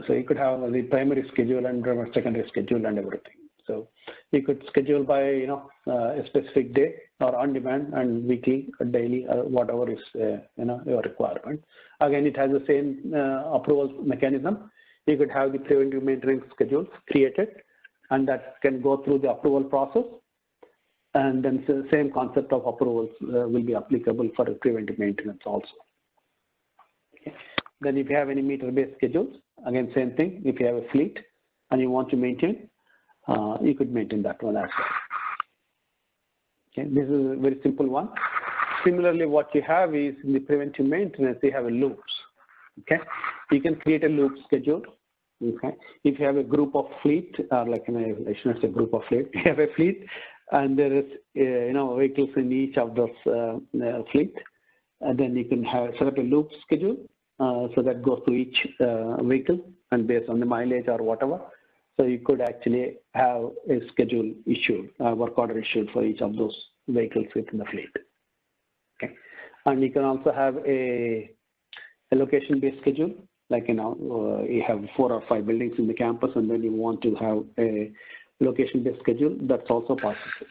So you could have the primary schedule and secondary schedule and everything. So you could schedule by a specific day or on demand and weekly or daily or whatever is your requirement. Again, it has the same approval mechanism. You could have the preventive maintenance schedules created, and that can go through the approval process. And then the same concept of approvals will be applicable for preventive maintenance also. Okay. Then if you have any meter-based schedules, again, same thing. If you have a fleet and you want to maintain, you could maintain that one as well. Okay, this is a very simple one. Similarly, what you have is in the preventive maintenance, you have a loops. Okay, you can create a loop schedule. Okay, if you have a group of fleet, or like I shouldn't say group of fleet, you have a fleet, and there is vehicles in each of those fleet, and then you can set up a loop schedule. So that goes to each vehicle and based on the mileage or whatever. So you could actually have a schedule issued, a work order issued for each of those vehicles within the fleet. Okay, and you can also have a location-based schedule, like you have 4 or 5 buildings in the campus, and then you want to have a location-based schedule. That's also possible.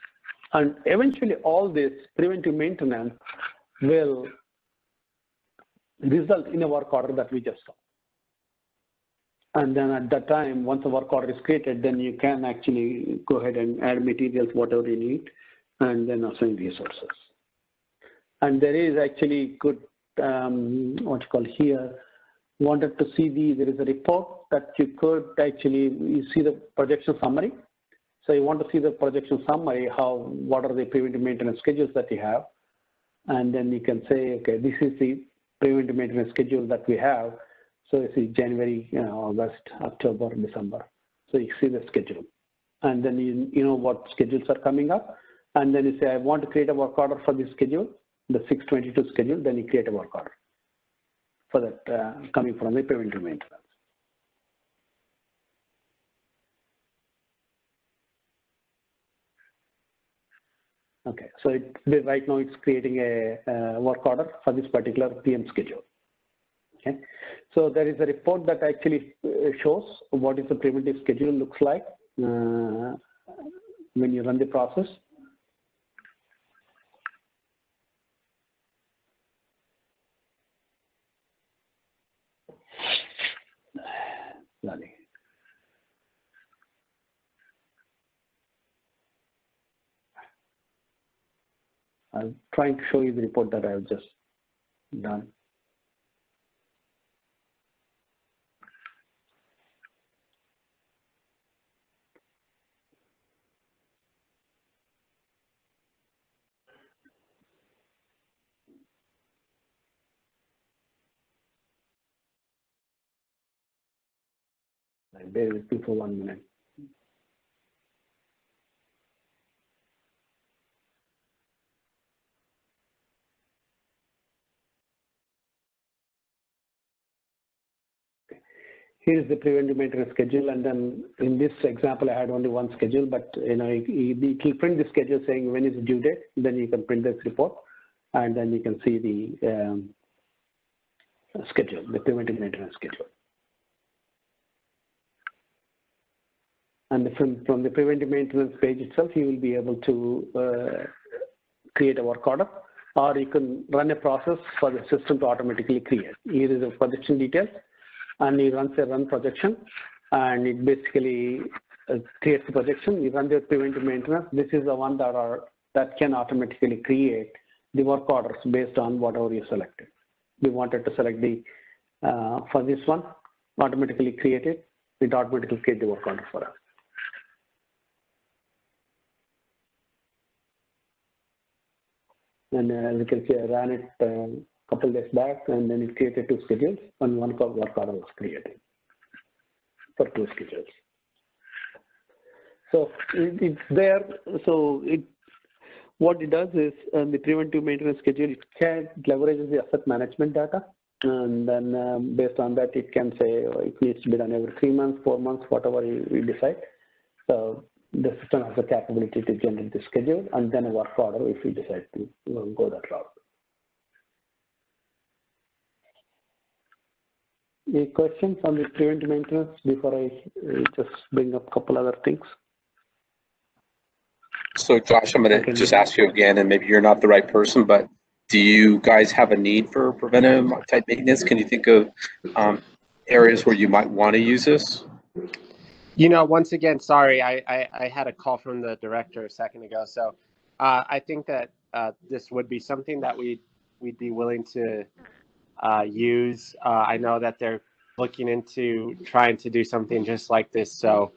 And eventually, all this preventive maintenance will result in a work order that we just saw. And then at that time, once a work order is created, then you can actually go ahead and add materials, whatever you need, and then assign resources. And there is actually good, what you call here, wanted to see there is a report that you could actually, you see the projection summary. So you want to see the projection summary, what are the preventive maintenance schedules that you have. And then you can say, okay, this is the preventive maintenance schedule that we have. So you see January, August, October, December. So you see the schedule. And then you know what schedules are coming up. And then you say, I want to create a work order for this schedule, the 622 schedule, then you create a work order for that coming from the preventive maintenance. Okay, so right now it's creating a work order for this particular PM schedule. Okay, so there is a report that actually shows what is the preventive schedule looks like when you run the process. I'm trying to show you the report that I've just done. Bear with me for 1 minute. Here is the preventive maintenance schedule, and then in this example, I had only one schedule, but it will print the schedule saying when is the due date. Then you can print this report, and then you can see the schedule, the preventive maintenance schedule. And from the preventive maintenance page itself, you will be able to create a work order, or you can run a process for the system to automatically create. Here is the projection details, and you run run projection, and it basically creates the projection. You run the preventive maintenance. This is the one that can automatically create the work orders based on whatever you selected. We wanted to select the for this one, automatically create it. It automatically create the work order for us. And as you can see, I ran it a couple days back, and then it created 2 schedules, and one work order was created for 2 schedules. So it's there. So what it does is the preventive maintenance schedule, it leverages the asset management data, and then based on that, it can say it needs to be done every 3 months, 4 months, whatever we decide. So the system has the capability to generate the schedule and then a work order if we decide to go that route. Any questions on the preventive maintenance before I just bring up a couple other things? So Josh, I'm going to just ask you again, and maybe you're not the right person, but do you guys have a need for preventive type maintenance? Can you think of areas where you might want to use this? Once again, sorry, I had a call from the director a second ago. So I think that this would be something that we'd be willing to use. I know that they're looking into trying to do something just like this. So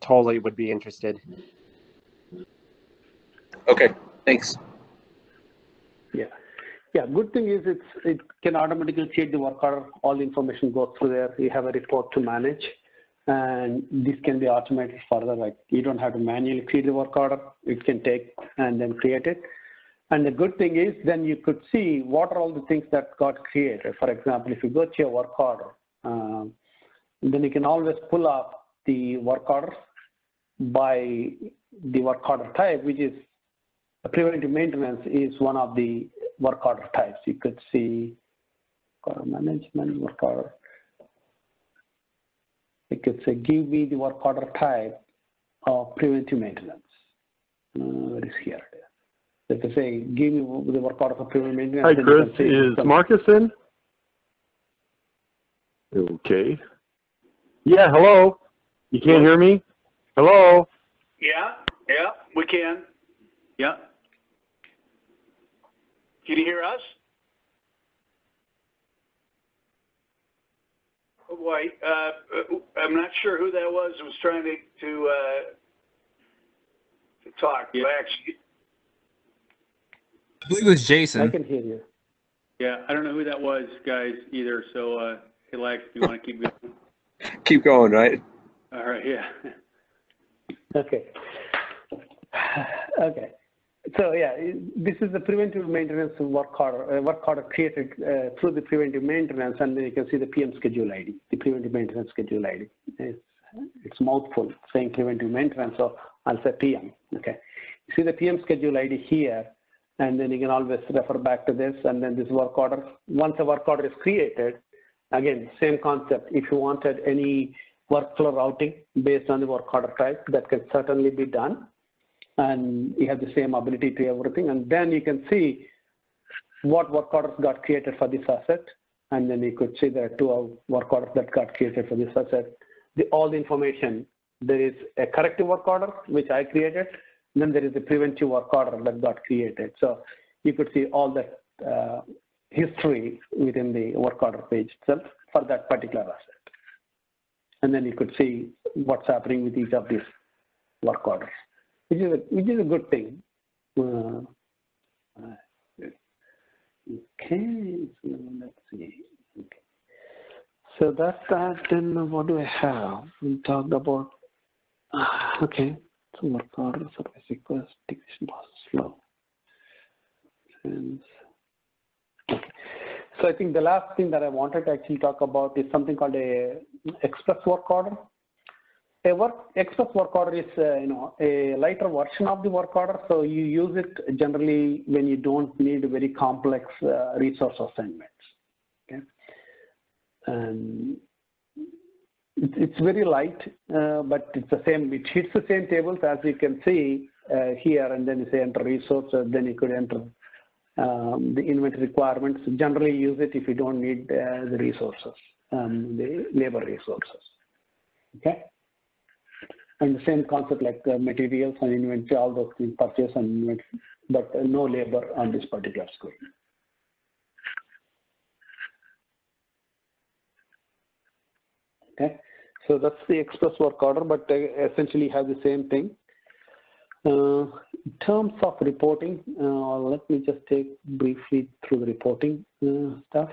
totally would be interested. Okay, thanks. Yeah, good thing is it can automatically create the work order. All the information goes through there. You have a report to manage, and this can be automated further. Like you don't have to manually create the work order. It can take and then create it. And the good thing is then you could see what are all the things that got created. For example, if you go to your work order, then you can always pull up the work orders by the work order type, which is preventive maintenance is one of the work order types. You could see work order management, work order. You could say, give me the work order type of preventive maintenance. Where is here? So if you say, give me the work order for preventive maintenance. Hi, Chris. Is Marcus in? Okay. Yeah, hello. You can't hear me? Hello? Yeah, we can. Yeah. Can you hear us? Oh boy, I'm not sure who that was who was trying to talk. Yeah. Actually, I believe it was Jason. I can hear you. Yeah, I don't know who that was, guys, either. So, hey, Lex, do you want to keep going? Keep going, right? All right, yeah. Okay. Okay. So yeah, this is the preventive maintenance work order created through the preventive maintenance, and then you can see the PM schedule ID, the preventive maintenance schedule ID. It's mouthful saying preventive maintenance, so I'll say PM. Okay. You see the PM schedule ID here, and then you can always refer back to this, and then this work order. Once a work order is created, again, same concept. If you wanted any workflow routing based on the work order type, that can certainly be done. And you have the same ability to everything. And then you can see what work orders got created for this asset. And then you could see there are 2 work orders that got created for this asset. All the information, there is a corrective work order, which I created, then there is a preventive work order that got created. So you could see all that history within the work order page itself for that particular asset. And then you could see what's happening with each of these work orders, which is a good thing. Okay, so let's see. Okay. So that's that. Then what do I have? We talked about, okay, so work order, service request, execution process flow. And, okay. So I think the last thing that I wanted to actually talk about is something called a express work order. Express work order is a lighter version of the work order, so you use it generally when you don't need very complex resource assignments. Okay, and it's very light, but it's the same. It hits the same tables as you can see here, and then you say enter resource, then you could enter the inventory requirements. Generally use it if you don't need the resources, the labor resources. Okay. And the same concept like materials and inventory, all those things, purchase and inventory, but no labor on this particular screen. Okay, so that's the express work order, but they essentially have the same thing. In terms of reporting, let me just take briefly through the reporting stuff.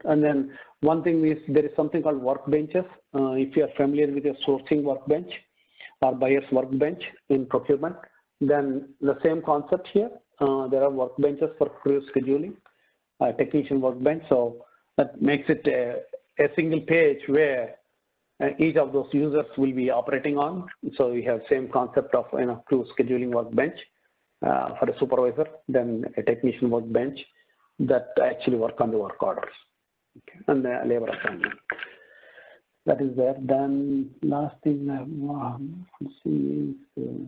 And then one thing is there is something called workbenches. If you are familiar with your sourcing workbench or buyer's workbench in procurement, then the same concept here. There are workbenches for crew scheduling, technician workbench. So that makes it a single page where each of those users will be operating on. So we have same concept of crew scheduling workbench for a supervisor, then a technician workbench that actually work on the work orders, okay, and the labor assignment. That is there. Then last thing I want to see is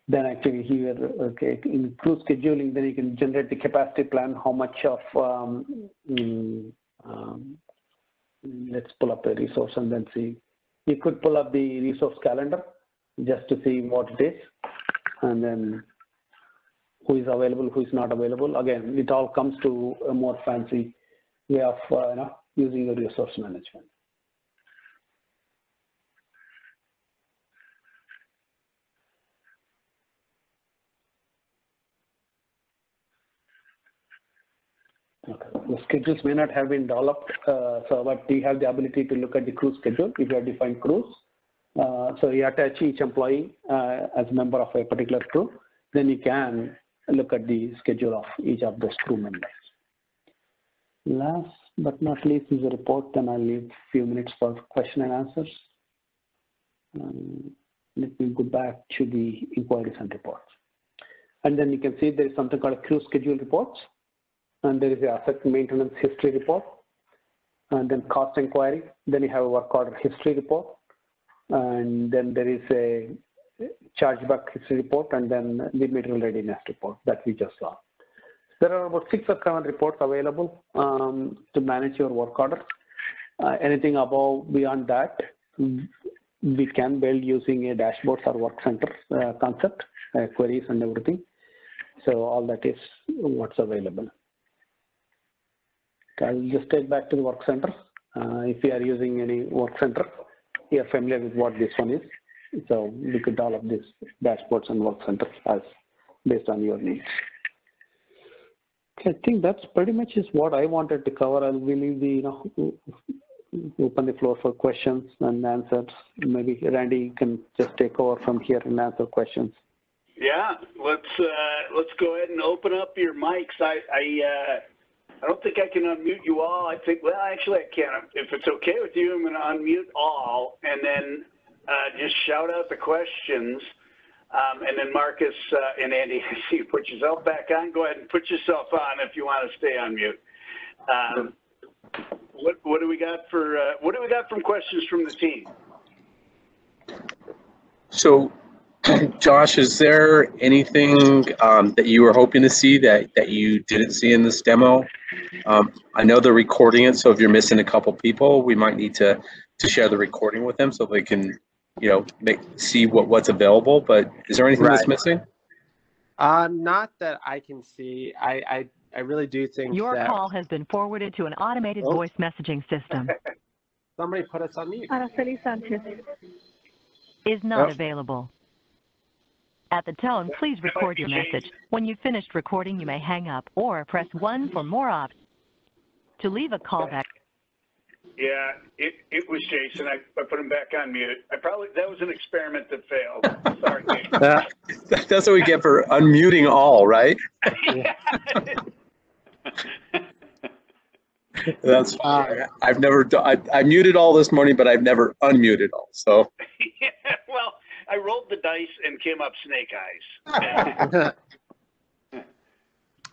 then actually here, okay, in crew scheduling, then you can generate the capacity plan, how much of, let's pull up the resource and then see. You could pull up the resource calendar just to see what it is, and then who is available, who is not available. Again, it all comes to a more fancy way of using the resource management. Okay. The schedules may not have been developed, but we have the ability to look at the crew schedule if you have defined crews. So you attach each employee as a member of a particular crew, then you can look at the schedule of each of those crew members. Last but not least is a report, then I'll leave a few minutes for question and answers. Let me go back to the inquiries and reports. And then you can see there is something called a crew schedule reports, and there is a asset maintenance history report, and then cost inquiry, then you have a work order history report, and then there is a chargeback history report, and then the material readiness report that we just saw. There are about 6 or 7 reports available to manage your work order. Anything above beyond that, we can build using a dashboards or work center concept, queries and everything. So all that is what's available. I'll just take back to the work center. If you are using any work center, you are familiar with what this one is. So we could develop these dashboards and work centers as based on your needs. Okay, I think that's pretty much is what I wanted to cover. I'll leave the open the floor for questions and answers. Maybe Randy can just take over from here and answer questions. Yeah, let's go ahead and open up your mics. I don't think I can unmute you all. I think, well, actually I can. If it's okay with you, I'm going to unmute all and then just shout out the questions. And then Marcus and Andy, I see you put yourself back on. Go ahead and put yourself on if you want to stay on mute. What do we got from questions from the team? So, Josh, is there anything that you were hoping to see that you didn't see in this demo? I know they're recording it, so if you're missing a couple people, we might need to share the recording with them so they can see what's available. But is there anything that's Right. missing? Not that I can see. I really do think Your that call has been forwarded to an automated voice messaging system. somebody put us on mute. Araceli Sanchez. Is not available. At the tone, please record your message. When you've finished recording, you may hang up or press 1 for more options. To leave a callback. Yeah, it was Jason. I put him back on mute. That was an experiment that failed. Sorry, Jason. That's what we get for unmuting all, right? That's fine. I've never I muted all this morning, but I've never unmuted all. So. Yeah, well, I rolled the dice and came up snake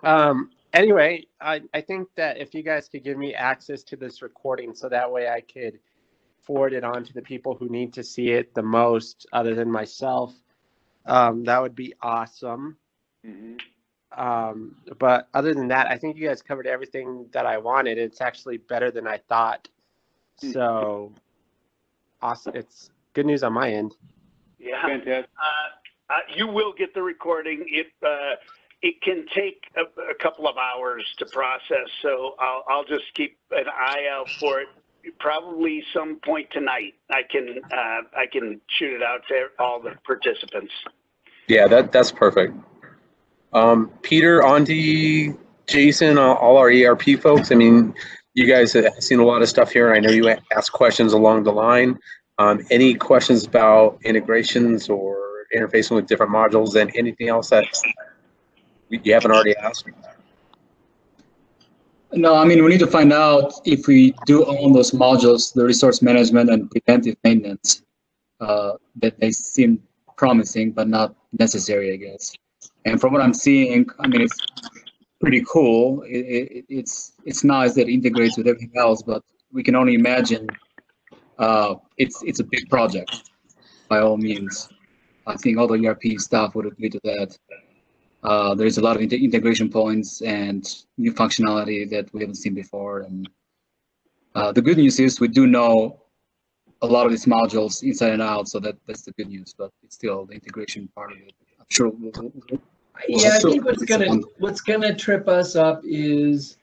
eyes. Anyway, I think that if you guys could give me access to this recording so that way I could forward it on to the people who need to see it the most other than myself, that would be awesome. Mm-hmm. But other than that, I think you guys covered everything that I wanted. It's actually better than I thought. So awesome. It's good news on my end. Yeah. Fantastic. You will get the recording. It can take a couple of hours to process, so I'll just keep an eye out for it. Probably some point tonight, I can shoot it out to all the participants. Yeah, that's perfect. Peter, Andy, Jason, all our ERP folks. I mean, you guys have seen a lot of stuff here. I know you asked questions along the line. Any questions about integrations or interfacing with different modules and anything else that you haven't already asked? No, I mean, we need to find out if we do own those modules, the resource management and preventive maintenance, that they seem promising, but not necessary, I guess. And from what I'm seeing, I mean, it's pretty cool. It's nice that it integrates with everything else, but we can only imagine it's a big project by all means. I think all the ERP staff would agree to that. There's a lot of integration points and new functionality that we haven't seen before. And the good news is we do know a lot of these modules inside and out, so that's the good news. But it's still the integration part of it. I'm sure. I think what's gonna trip us up is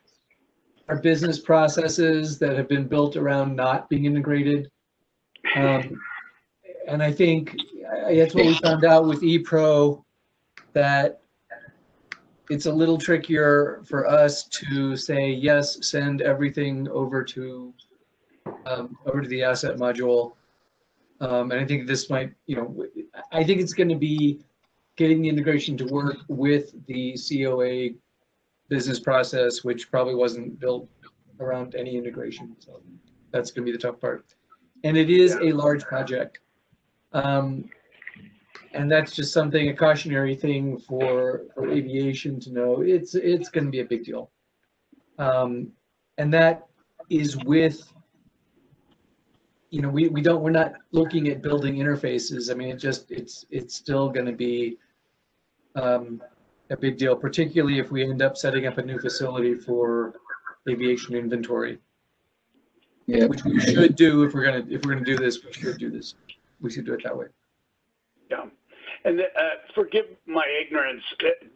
our business processes that have been built around not being integrated. And I think that's what we found out with ePro, that it's a little trickier for us to say, yes, send everything over to the asset module. And I think this might, I think it's going to be getting the integration to work with the COA business process, which probably wasn't built around any integration. So that's going to be the tough part. And it is a large project. And that's just something, a cautionary thing for aviation to know. It's going to be a big deal. And that is with, we're not looking at building interfaces. I mean, it's still going to be a big deal, particularly if we end up setting up a new facility for aviation inventory. Yeah, which we should do if we're gonna do this. We should do this. We should do it that way. Yeah, and forgive my ignorance.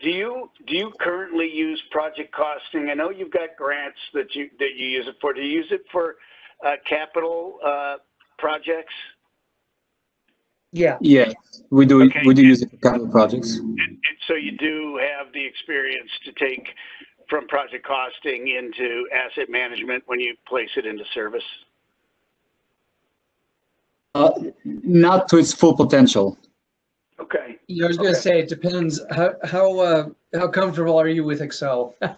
Do you currently use project costing? I know you've got grants that you use it for. Do you use it for capital projects? Yeah. Yeah, we do. Okay. We do use it for capital projects. And so you do have the experience to take from project costing into asset management when you place it into service? Not to its full potential. Okay. I was going to say, it depends. How comfortable are you with Excel? Well,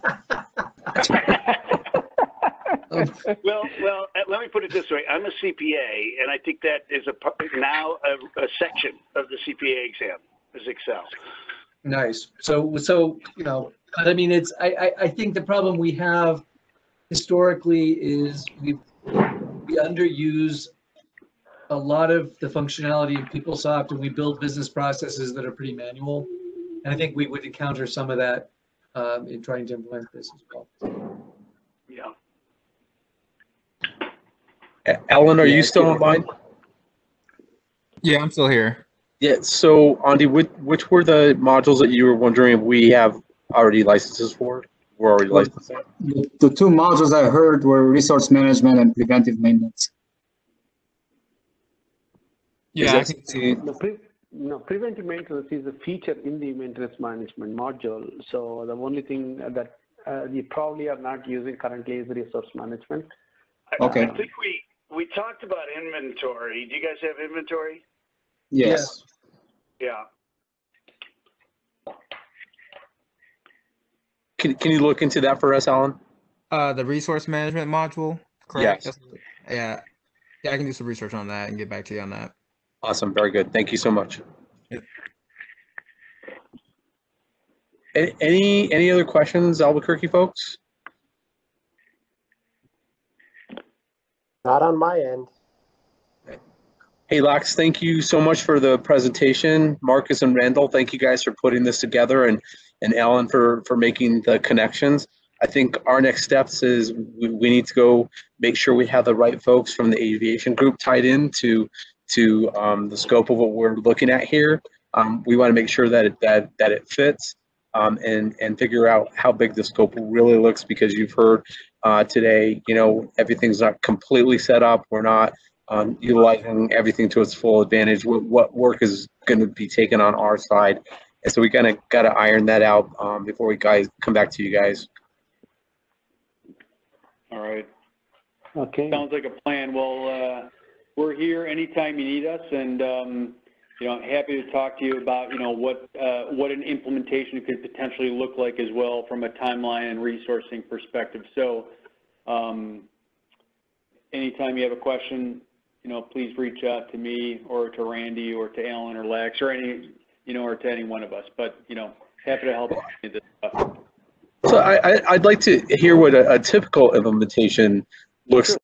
let me put it this way. I'm a CPA, and I think that is now a section of the CPA exam is Excel. Nice. So but I mean, I think the problem we have historically is we underuse a lot of the functionality of PeopleSoft, and we build business processes that are pretty manual. And I think we would encounter some of that in trying to implement this as well. Yeah. Ellen, are you still online? Yeah, I'm still here. Yeah, so Andy, which were the modules that you were wondering if we have already licenses for? We're already Well, licensed. the two modules I heard were resource management and preventive maintenance. Yeah, I can see. Preventive maintenance is a feature in the maintenance management module. So the only thing that you probably are not using currently is resource management. Okay. I think we talked about inventory. Do you guys have inventory? Yes. Yeah. Can you look into that for us, Alan? The resource management module, correct? Yes. Yeah. Yeah, I can do some research on that and get back to you on that. Awesome. Very good. Thank you so much. Yep. Any other questions, Albuquerque folks? Not on my end. Hey, Lax, thank you so much for the presentation. Marcus and Randall, thank you guys for putting this together, and Alan for making the connections. I think our next steps is we need to go make sure we have the right folks from the aviation group tied in to the scope of what we're looking at here. We want to make sure that it fits and figure out how big the scope really looks, because you've heard today, you know, everything's not completely set up. We're not utilizing everything to its full advantage. What work is going to be taken on our side, and so we got to iron that out before we come back to you guys. All right. Okay. Sounds like a plan. Well, we're here anytime you need us, and you know, happy to talk to you about, you know, what an implementation could potentially look like as well from a timeline and resourcing perspective. So anytime you have a question, you know, please reach out to me or to Randy or to Alan or Lex or or to any one of us. But, you know, happy to help with this stuff. So I'd like to hear what a typical implementation looks